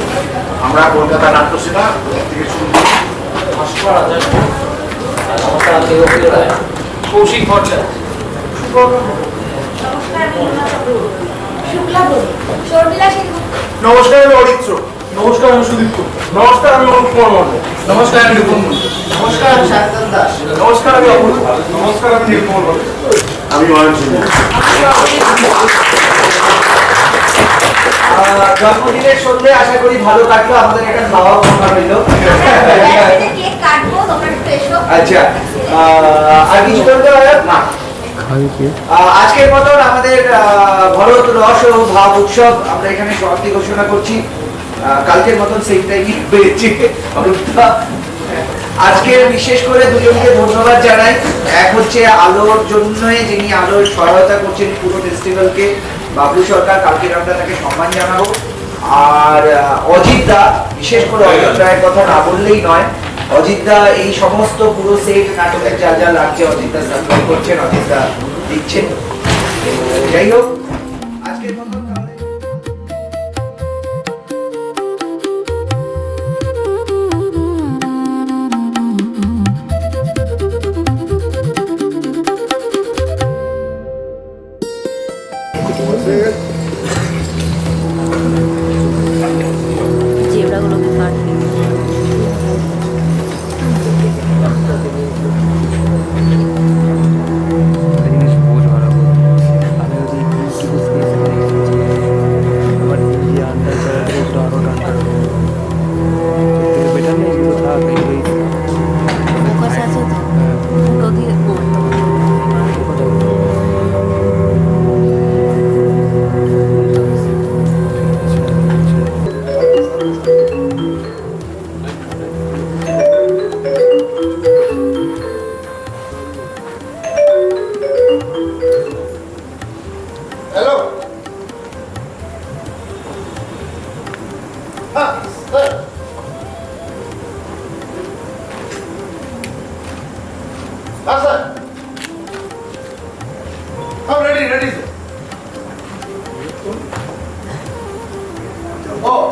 S12: আমরা কলকাতা নাট্যসেনা থেকে শুরু করি।
S11: কৌশিক ভট্টাচার্য।
S12: নমস্কার, আমি অরিত্র। নমস্কার, আমি সুদীপ্ত। নমস্কার, আমি অনুপ কুমার মন্ডল। নমস্কার, আমি রিপন মন্ডল। নমস্কার, আমি শান্তন দাস। নমস্কার, আমি অপূর্ব। নমস্কার, আমি নীলকমল মন্ডল। আমি অয়ন সিং।
S7: জন্মদিনের সন্ধ্যে আশা করি ভালো কাটলো, আমাদের একটা খাওয়া খাওয়া রইল। আচ্ছা, আর কিছু বলতে হবে না? আজকের মতন আমাদের ভরত রস ও ভাব উৎসব আমরা এখানে সমাপ্তি ঘোষণা করছি। কালকের মতন সেই টাইমই হয়েছে। আজকে বিশেষ করে দুজনকে ধন্যবাদ জানাই। এক হচ্ছে আলোর জন্য, যিনি আলোর সহায়তা করছেন পুরো ফেস্টিভ্যালকে, বাবলু সরকার, কালকে আমরা তাকে সম্মান জানাবো। আর অজিত দা, বিশেষ করে অজিত রায়ের কথা না বললেই নয়। অজিত দা এই সমস্ত পুরো সেট নাটকের যা যা লাগছে অজিত দা সাপ্লাই করছেন, অজিত দা দিচ্ছেন। যাই হোক, আজকের মতো
S14: জেবরাগুলোকে কাটবে। ফোকাস আছে তো, ফুটো দিয়ে করতে হবে।
S2: Hello. Sir. Sir. I'm ready, sir. Oh.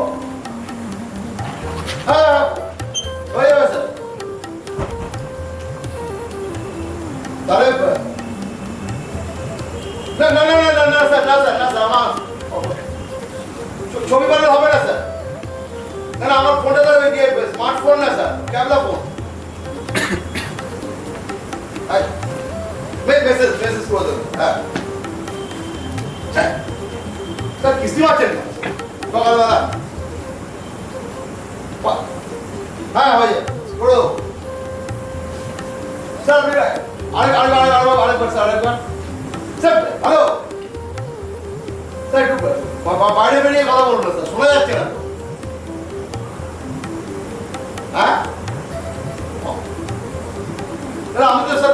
S2: Where are you, sir? Talib. না স্যার আমার ছবি বানানো হবে না স্যার। না আমার ফোনটা স্মার্টফোন না স্যার, ক্যামেরা ফোন। মেসেজ করে দেবেন। হ্যাঁ স্যার, কিস্তি পাচ্ছেন না সকালবেলা? হ্যাঁ ভাই করে দেবো স্যার। আরেকবার স্যার, আরেকবার স্যার। হ্যালো স্যার, একটু বাইরে বেরিয়ে কথা বলুন না স্যার, শোনা যাচ্ছে না। হ্যাঁ আমি তো স্যার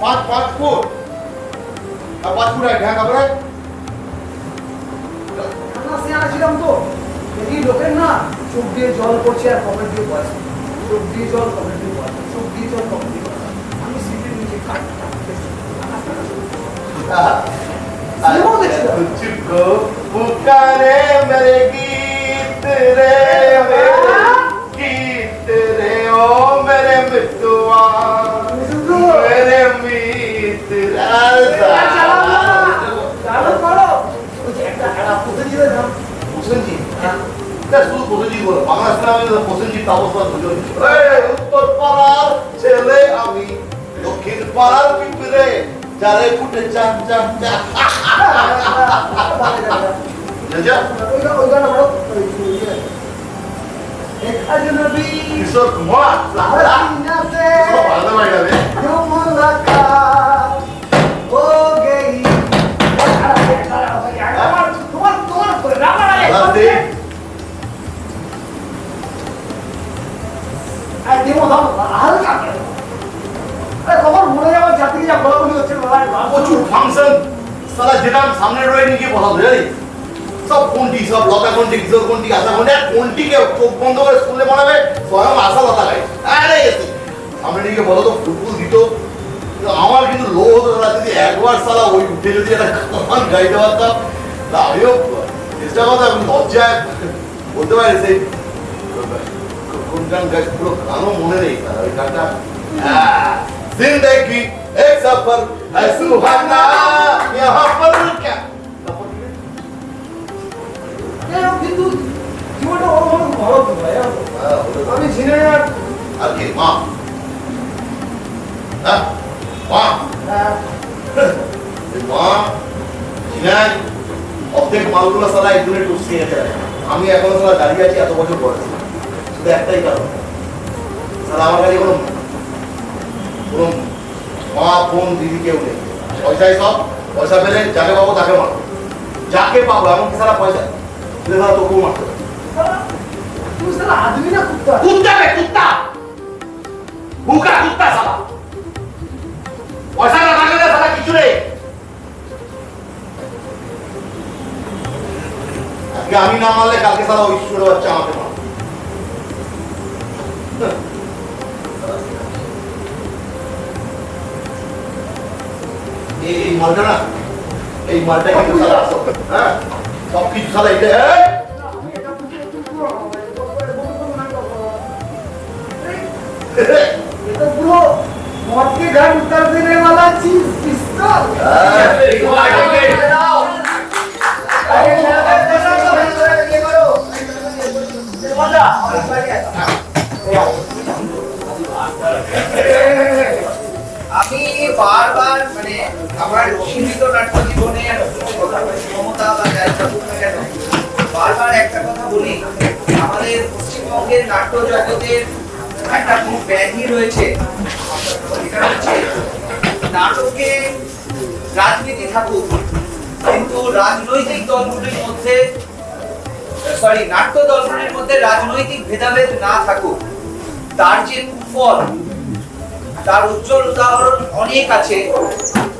S2: 5 ফুট আর 5 ফুট হ্যাঁ কাপড়
S7: ছিলাম তো দেখি লোকের না চোখ দিয়ে জল পড়ছে আর কমেন্ট দিয়ে পড়ছে, চোখ দিয়ে জল কমেন্ট দিয়ে পড়ছে, চোখ দিয়ে জল কমেন্ট দিয়ে পড়ছে। আমি সিটের নিচে
S2: तुझको पुकारे मेरे गीत रे, गीत रे ओ मेरे मितवा, मेरे मित्र। উত্তর পাড়ার ছেলে আমি, দক্ষিণ পাড়ার পিঁপড়ে যারে ফুটে চান চান চান। কিশোর কুমার প্রচুর ফাংশন সারা যেটা সামনে রয়ে নিয়ে বলা যায় সব কোনটি, সব লতা কোনটি, কিশোর কোনটি, আশা কোনটি, আর কোনটিকে চোখ বন্ধ করে স্কুলে বানাবে স্বয়ং আশা লতা গাই। আরে সামনে নিয়ে বলো তো ফুলফুল দিত। আমার কিন্তু লো হতো না যদি একবার সালা ওই উঠে যদি একটা গান গাইতে পারতাম। আমিও চেষ্টা করতাম, লজ্জায় বলতে পারি সেই কোন গান গাই, পুরো গানও মনে নেই ওই গানটা। जिंदगी एक सफर है सुहाना, यहाँ पर क्या
S7: কিন্তু জীবনটা অনেক ভালো তো ভাই। আমি ঝিনে
S2: আর কি মা, হ্যাঁ মা, মা ঝিনাই অর্ধেক মালগুলো সারা একদিনে টুসকে গেছে। আমি এখনো সারা দাঁড়িয়ে আছি এত বছর পরে, শুধু একটাই কারণ সারা আমার কাছে কোনো মা বোন দিদি কেউ নেই। পয়সাই সব, পয়সা পেলে যাকে পাবো তাকে মারবো, যাকে পাবো এমনকি সারা পয়সা তোকেও মারতে হবে।
S7: আদমি না কুত্তা?
S2: কুত্তা রে কুত্তা।
S12: ভুকা কুত্তা সালা পয়সা না থাকলে সালা কিছু নেই। আজকে আমি না মারলে কালকে সালা ওই ছোট বাচ্চা আমাকে মারবে। এই মালটা না, এই মালটা কিন্তু সালা আসো, হ্যাঁ সব কিছু সালা এটা
S7: तो ब्रो मौत के घर उतर देने वाला चीज पिस्तौल আমি বারবার মানে আমার সীমিত নাট্য জীবনে ক্ষমতা বা যাই থাকুক না কেন বারবার একটা কথা বলি, আমাদের পশ্চিমবঙ্গের নাট্য জগতের একটা খুব ব্যাধি রয়েছে, এটা হচ্ছে নাটকে রাজনীতি থাকুক কিন্তু রাজনৈতিক দলগুলির মধ্যে নাট্য দলগুলির মধ্যে রাজনৈতিক ভেদাভেদ না থাকুক। তার যে কুফল, তার উজ্জ্বল উদাহরণ অনেক আছে,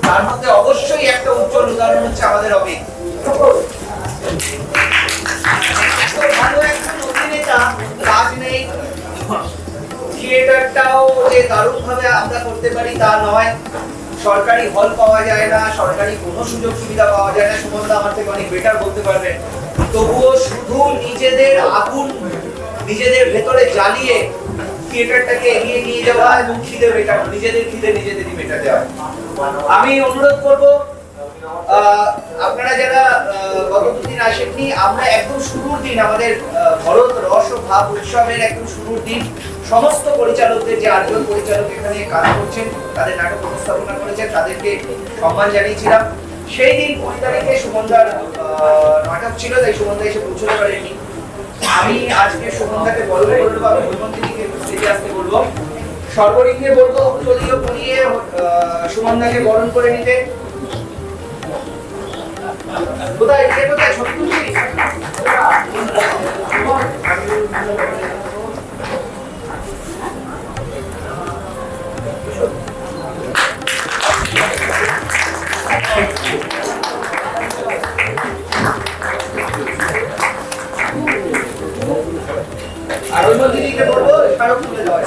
S7: তার মধ্যে অবশ্যই একটা উজ্জ্বল উদাহরণ হচ্ছে আমাদের অমিত। ভালো একজন অভিনেতা কাজ নেই, থিয়েটারটাও যে দারুণ ভাবে আমরা করতে পারি তা নয়, সরকারি হল পাওয়া যায় না, সরকারি কোনো সুযোগ সুবিধা পাওয়া যায় না, সুমনদা আমার থেকে অনেক বেটার বলতে পারবে। তবুও শুধু নিজেদের আগুন নিজেদের ভেতরে জ্বালিয়ে থিয়েটারটাকে এগিয়ে নিয়ে যাওয়া এবং খিদে মেটানো, নিজেদের খিদে নিজেদেরই মেটাতে হয়। আমি অনুরোধ করব আপনারা যারা গত দুদিন আসেননি, আমরা একদম শুরুর দিন আমাদের ভরত রস ও ভাব উৎসবের একদম শুরুর দিন সমস্ত পরিচালকদের, যে 8 জন পরিচালক এখানে কাজ করছেন, তাদের নাটক উপস্থাপনা করেছেন, তাদেরকে সম্মান জানিয়েছিলাম। সেই দিন 20 তারিখে সুমনদার নাটক ছিল, তাই সুমনদা এসে পৌঁছতে পারেনি। আমি আজকে সুমনদাকে বলবো, আমি হনুমন্তিকে স্টেজে আসতে বলবো, সর্বরিংকে বলবো উত্তরীয় পরিয়ে সুমনদাকে বরণ করে নিতে। কোথায় কোথায় সত্যি আর ওই দিদিকে বলবো স্মারক তুলে দেওয়া।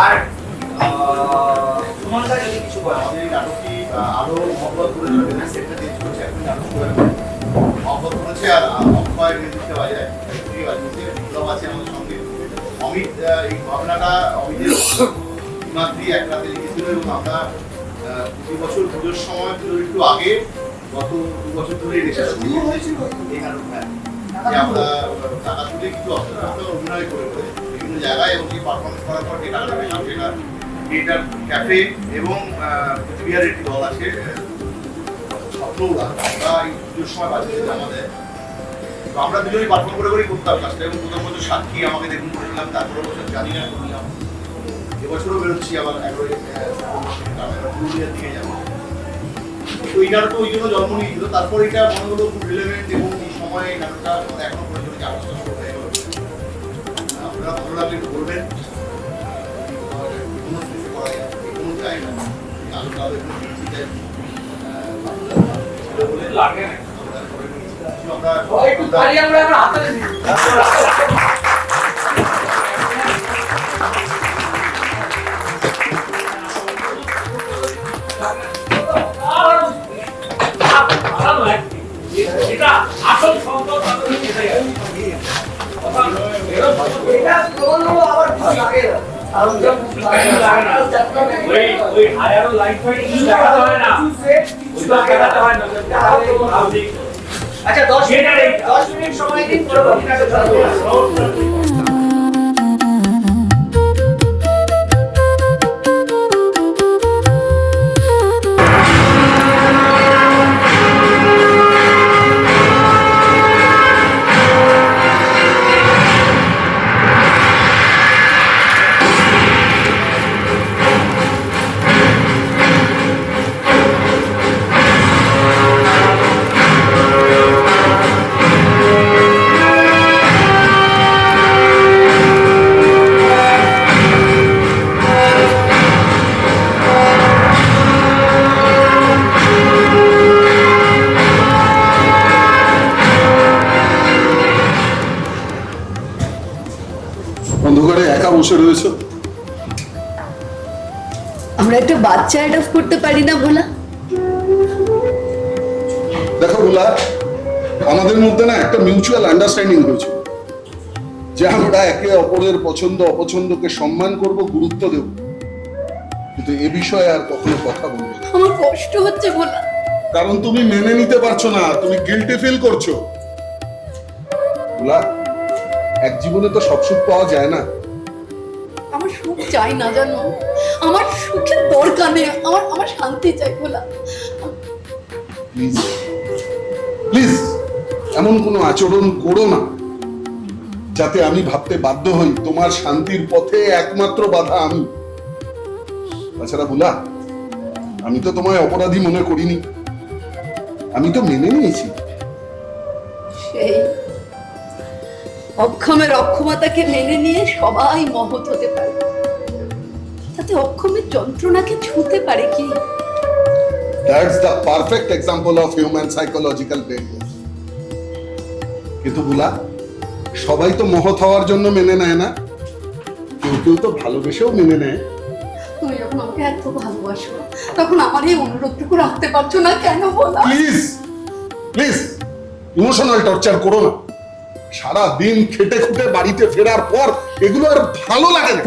S7: আর সুমনদা যদি কিছু বলে,
S12: আমাদের এই নাটকটি আরো মহব্বত করে সেটটা চেঞ্জ করছে, এখন নাটক করে মহব্বত করেছে আর অক্ষয় নেতৃত্বে বাজায় বিপ্লব আছে আমাদের সঙ্গে। অমিত এই ভাবনাটা অমিতের মাতৃ এক রাতে লিখেছিল এবং আমরা প্রতি বছর পুজোর সময়, পুজোর একটু আগে গত 2 বছর ধরে এই নাটকটা যে আমরা টাকা তুলে কিন্তু অভিনয় করে বিভিন্ন জায়গায় এবং সেই পারফরমেন্স করার পর যে টাকাটা পেলাম সেটা থিয়েটার ক্যাফে এবং বিহারের একটি দল আছে স্বপ্নরা, আমরা এই পুজোর সময় বাঁচিয়েছিল আমাদের। তো আমরা দুজনেই পারফর্ম করে করেই করতাম কাজটা এবং প্রথম বছর সাক্ষী আমাকে দেখুন করেছিলাম, তারপরে বছর জানি না করলাম, এবছরও বেরোচ্ছি আবার পুরুলিয়ার দিকে যাবো। তো এই নাটকটা ওই জন্য জন্ম নিয়েছিল, তারপর এটা মনে হলো খুব রিলেভেন্ট এবং এই সময় এই নাটকটা এখনো পর্যন্ত আলোচনা শুরু হয়ে গেল। আপনারা ভালো লাগলে একটু বলবেন, কোনো কিছু করা যায় কোনো জায়গা আলোচনা লাগে
S7: আচ্ছা 10 মিনিট সময় দিন, পরবর্তী নাটক চালু করব।
S3: বসে রয়েছো?
S4: আমরা একটা বাচ্চা অ্যাডপ্ট করতে পারি না ভোলা?
S3: দেখো ভোলা, আমাদের মধ্যে না একটা মিউচুয়াল আন্ডারস্ট্যান্ডিং হয়েছে যে আমরা একে অপরের পছন্দ অপছন্দকে সম্মান করব, গুরুত্ব দেব, কিন্তু এ বিষয়ে আর কখনো কথা বলবো না।
S4: আমার কষ্ট হচ্ছে ভোলা।
S3: কারণ তুমি মেনে নিতে পারছো না, তুমি গিল্টি ফিল করছো। ভোলা, এক জীবনে তো সব সুখ পাওয়া যায় না।
S4: আমার সুখ চাই না জানো, আমার সুখের দরকার নেই, আমার শান্তি চাই ভোলা।
S3: প্লিজ প্লিজ এমন কোনো আচরণ করো না যাতে আমি ভাবতে বাধ্য হই তোমার শান্তির পথে একমাত্র বাধা আমি। তাছাড়া ভোলা, আমি তো তোমায় অপরাধী মনে করিনি, আমি তো মেনে নিয়েছি।
S4: সেই অক্ষমের অক্ষমতাকে মেনে নিয়ে সবাই মহৎ হতে পারে, তাতে অক্ষমের যন্ত্রণাকে ছুঁতে পারে কি?
S3: That's the perfect example of human psychological barrier. কিন্তু ভোলা, সবাই তো মহৎ হওয়ার জন্য মেনে নেয় না, কেউ কেউ তো ভালোবেসেও মেনে নেয়।
S4: তুমি যখন আমাকে এত ভালোবাসো তখন আমার এই অনুরোধটুকু রাখতে পারছো না কেন ভোলা?
S3: প্লিজ প্লিজ ইমোশনাল টর্চার করো না। সারা দিন খেটে খুটে বাড়িতে ফেরার পর এগুলো আর ভালো লাগে না।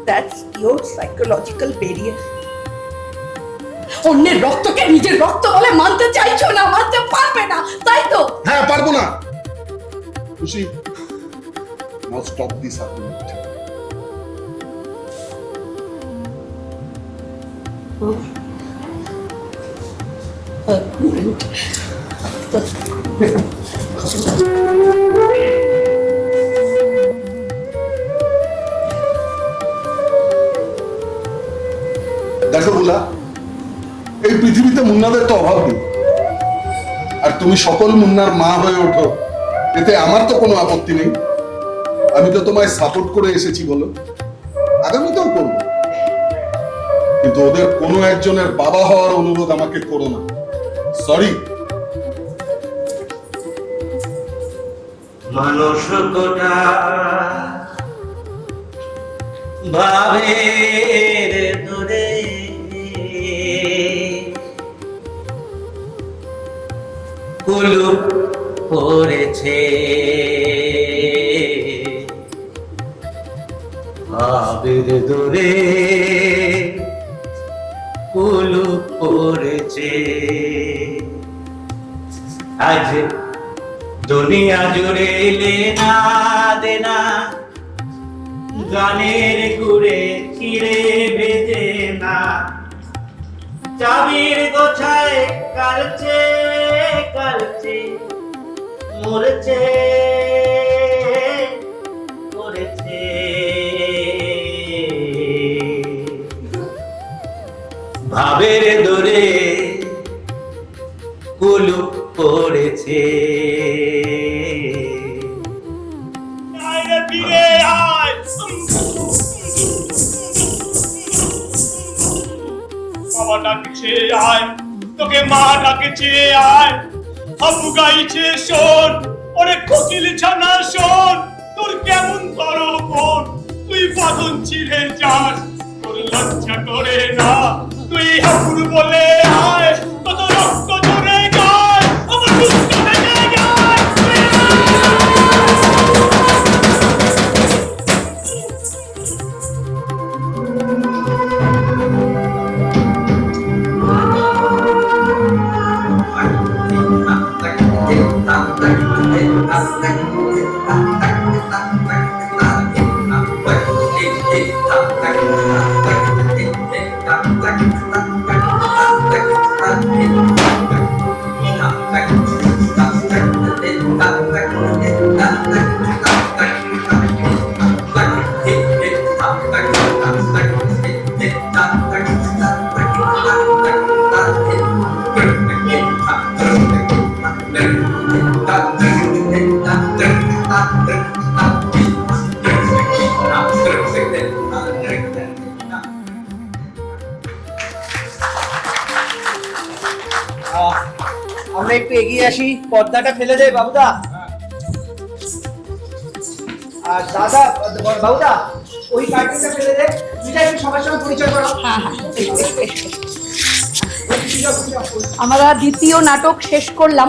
S4: That's your psychological barrier. অন্যের রক্তকে নিজের রক্ত বলে মানতে চাইছো না, মানতে পারবে না, তাই তো?
S3: হ্যাঁ, পারবো না। খুশি, নাও স্টপ দিস আর্গুমেন্ট। দেখো বুলা, এই পৃথিবীতে মুন্নাদের তো অভাব নেই, আর তুমি সকল মুন্নার মা হয়ে ওঠো, এতে আমার তো কোনো আপত্তি নেই। আমি তো তোমায় সাপোর্ট করে এসেছি বলো, আগামীতেও করবো, কিন্তু ওদের কোনো একজনের বাবা হওয়ার অনুরোধ আমাকে করো না। সরি।
S15: মানুষ গোটা ভাবের দূরে কুলুপ পড়েছে, ভাবের দূরে কুলুপ পড়েছে। আজ দুনিয়া জুড়ে লেনা দেনা, গানের গুড়ে চিড়ে বেজে না, চাবির গোছায় কালচে কালচে মরেছে করেছে। ভাবের দোরে কুলুপ পড়েছে।
S16: বাবা ডাকছে আয়, তোকে মা ডাকছে আয়, আবু গাইছে শোন, ওরে কোকিল ছানা শোন, তোর কেমন করো বোন, তুই বাঁধন ছিঁড়ে যাস, তোর লজ্জা করে না, তুই হাপুর বলে আয়, কত রক্ত ঝরে যায়, আমার দুঃখ ভেঙে যায়।
S7: আমরা একটু এগিয়ে আসি, পর্দাটা ফেলে দেয় বাবুদা। আর দাদা বাবুদা ওই কার্টুনটা ফেলে দে, তুই একটু সবার সঙ্গে পরিচয় করো।
S4: হ্যাঁ হ্যাঁ আমরা দ্বিতীয় নাটক শেষ করলাম।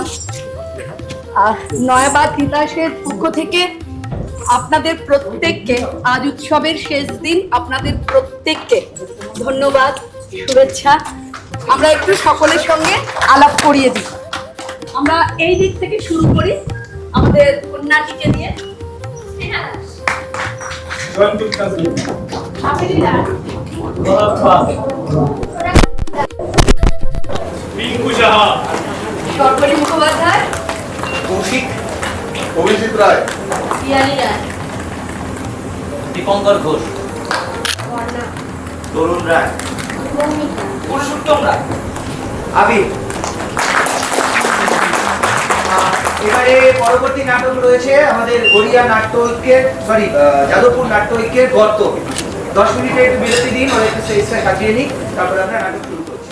S4: নয়াবাদ তিতাসের পক্ষ থেকে আপনাদের প্রত্যেককে, আজ উৎসবের শেষ দিন, আপনাদের প্রত্যেককে ধন্যবাদ, শুভেচ্ছা। আমরা একটু সকলের সঙ্গে আলাপ করিয়ে দিই। আমরা এই দিক থেকে শুরু করি আমাদের কন্যাটিকে দিয়ে। সরকারি মুখোপাধ্যায়,
S7: কৌশিক,
S3: অভিজিৎ রায়,
S14: পিয়ালি রায়,
S7: দীপঙ্কর ঘোষ, তরুণ রায়, পুরুষোত্তম রায়, আবির। এবারে পরবর্তী নাটক রয়েছে আমাদের গড়িয়া নাট্য ঐক্যের, যাদবপুর নাট্য ঐক্যের গর্ত। 10 মিনিটের একটু বিরতি দিন, ওরা একটু স্টেজটা সাজিয়ে নিই, তারপরে আমরা নাটক শুরু করছি।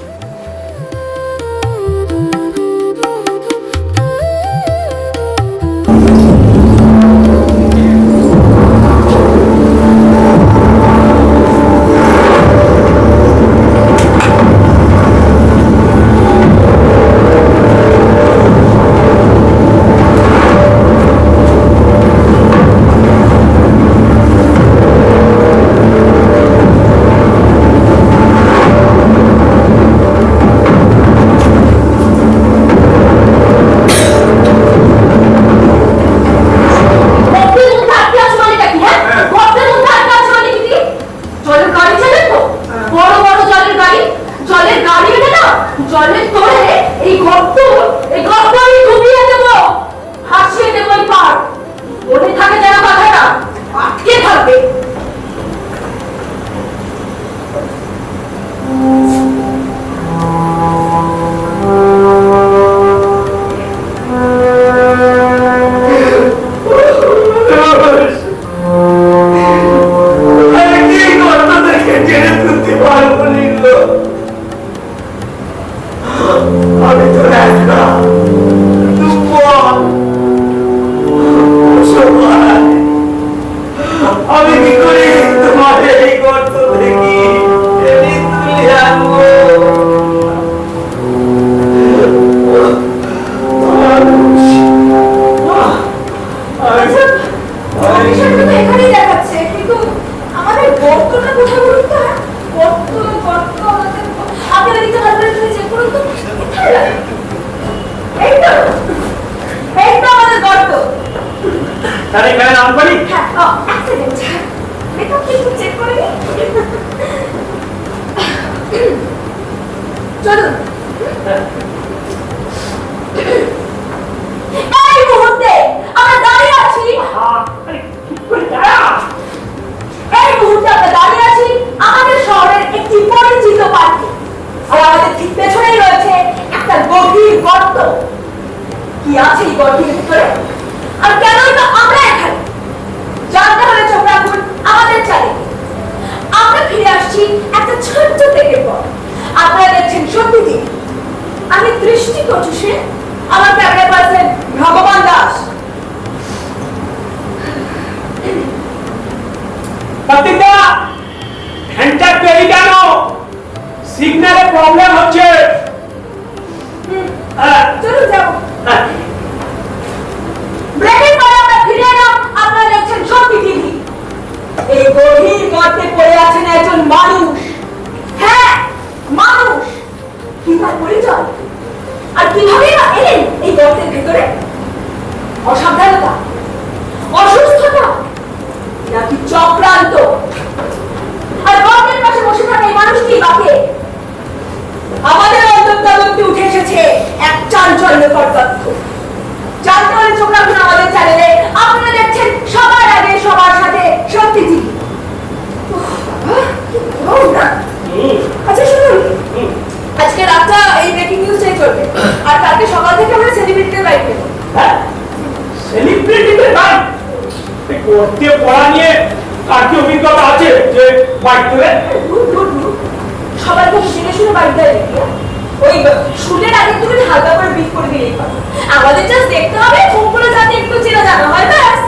S14: আমাদের জাস্ট দেখতে হবে কোনগুলো যাতে একটু চেনা জানা হয়, ব্যাস।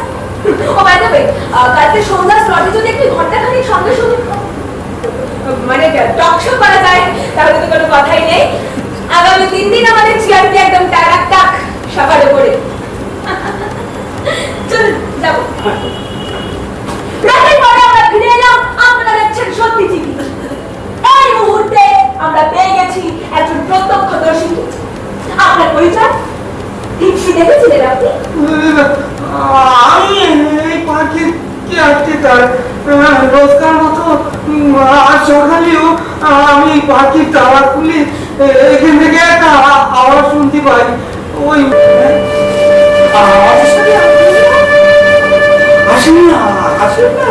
S14: ও বাই দ্য ওয়ে, কালকে সন্ধ্যা স্লটে যদি একটু ঘন্টাখানিক সঙ্গে সঙ্গে মানে টক শো করা যায় তাহলে তো কোনো কথাই নেই। আগামী 3 দিন আমাদের চিয়ারটি একদম টাক সবার উপরে। চল যাবো। রাতের পরে আমরা ফিরে এলাম আপনারা দেখছেন সত্যি টিভি। এই মুহূর্তে আমরা পেয়ে গেছি একজন প্রত্যক্ষদর্শী। আপনার পরিচয় টিভি দেখেছিলেন আপনি?
S12: আমি এই পাখির কি আজকে তার রোজকার মতো আজ সকালেও আমি পাখির তালা খুলে এখান থেকে একটা আওয়াজ শুনতে পাই। ওই আসুন না, আসুন না।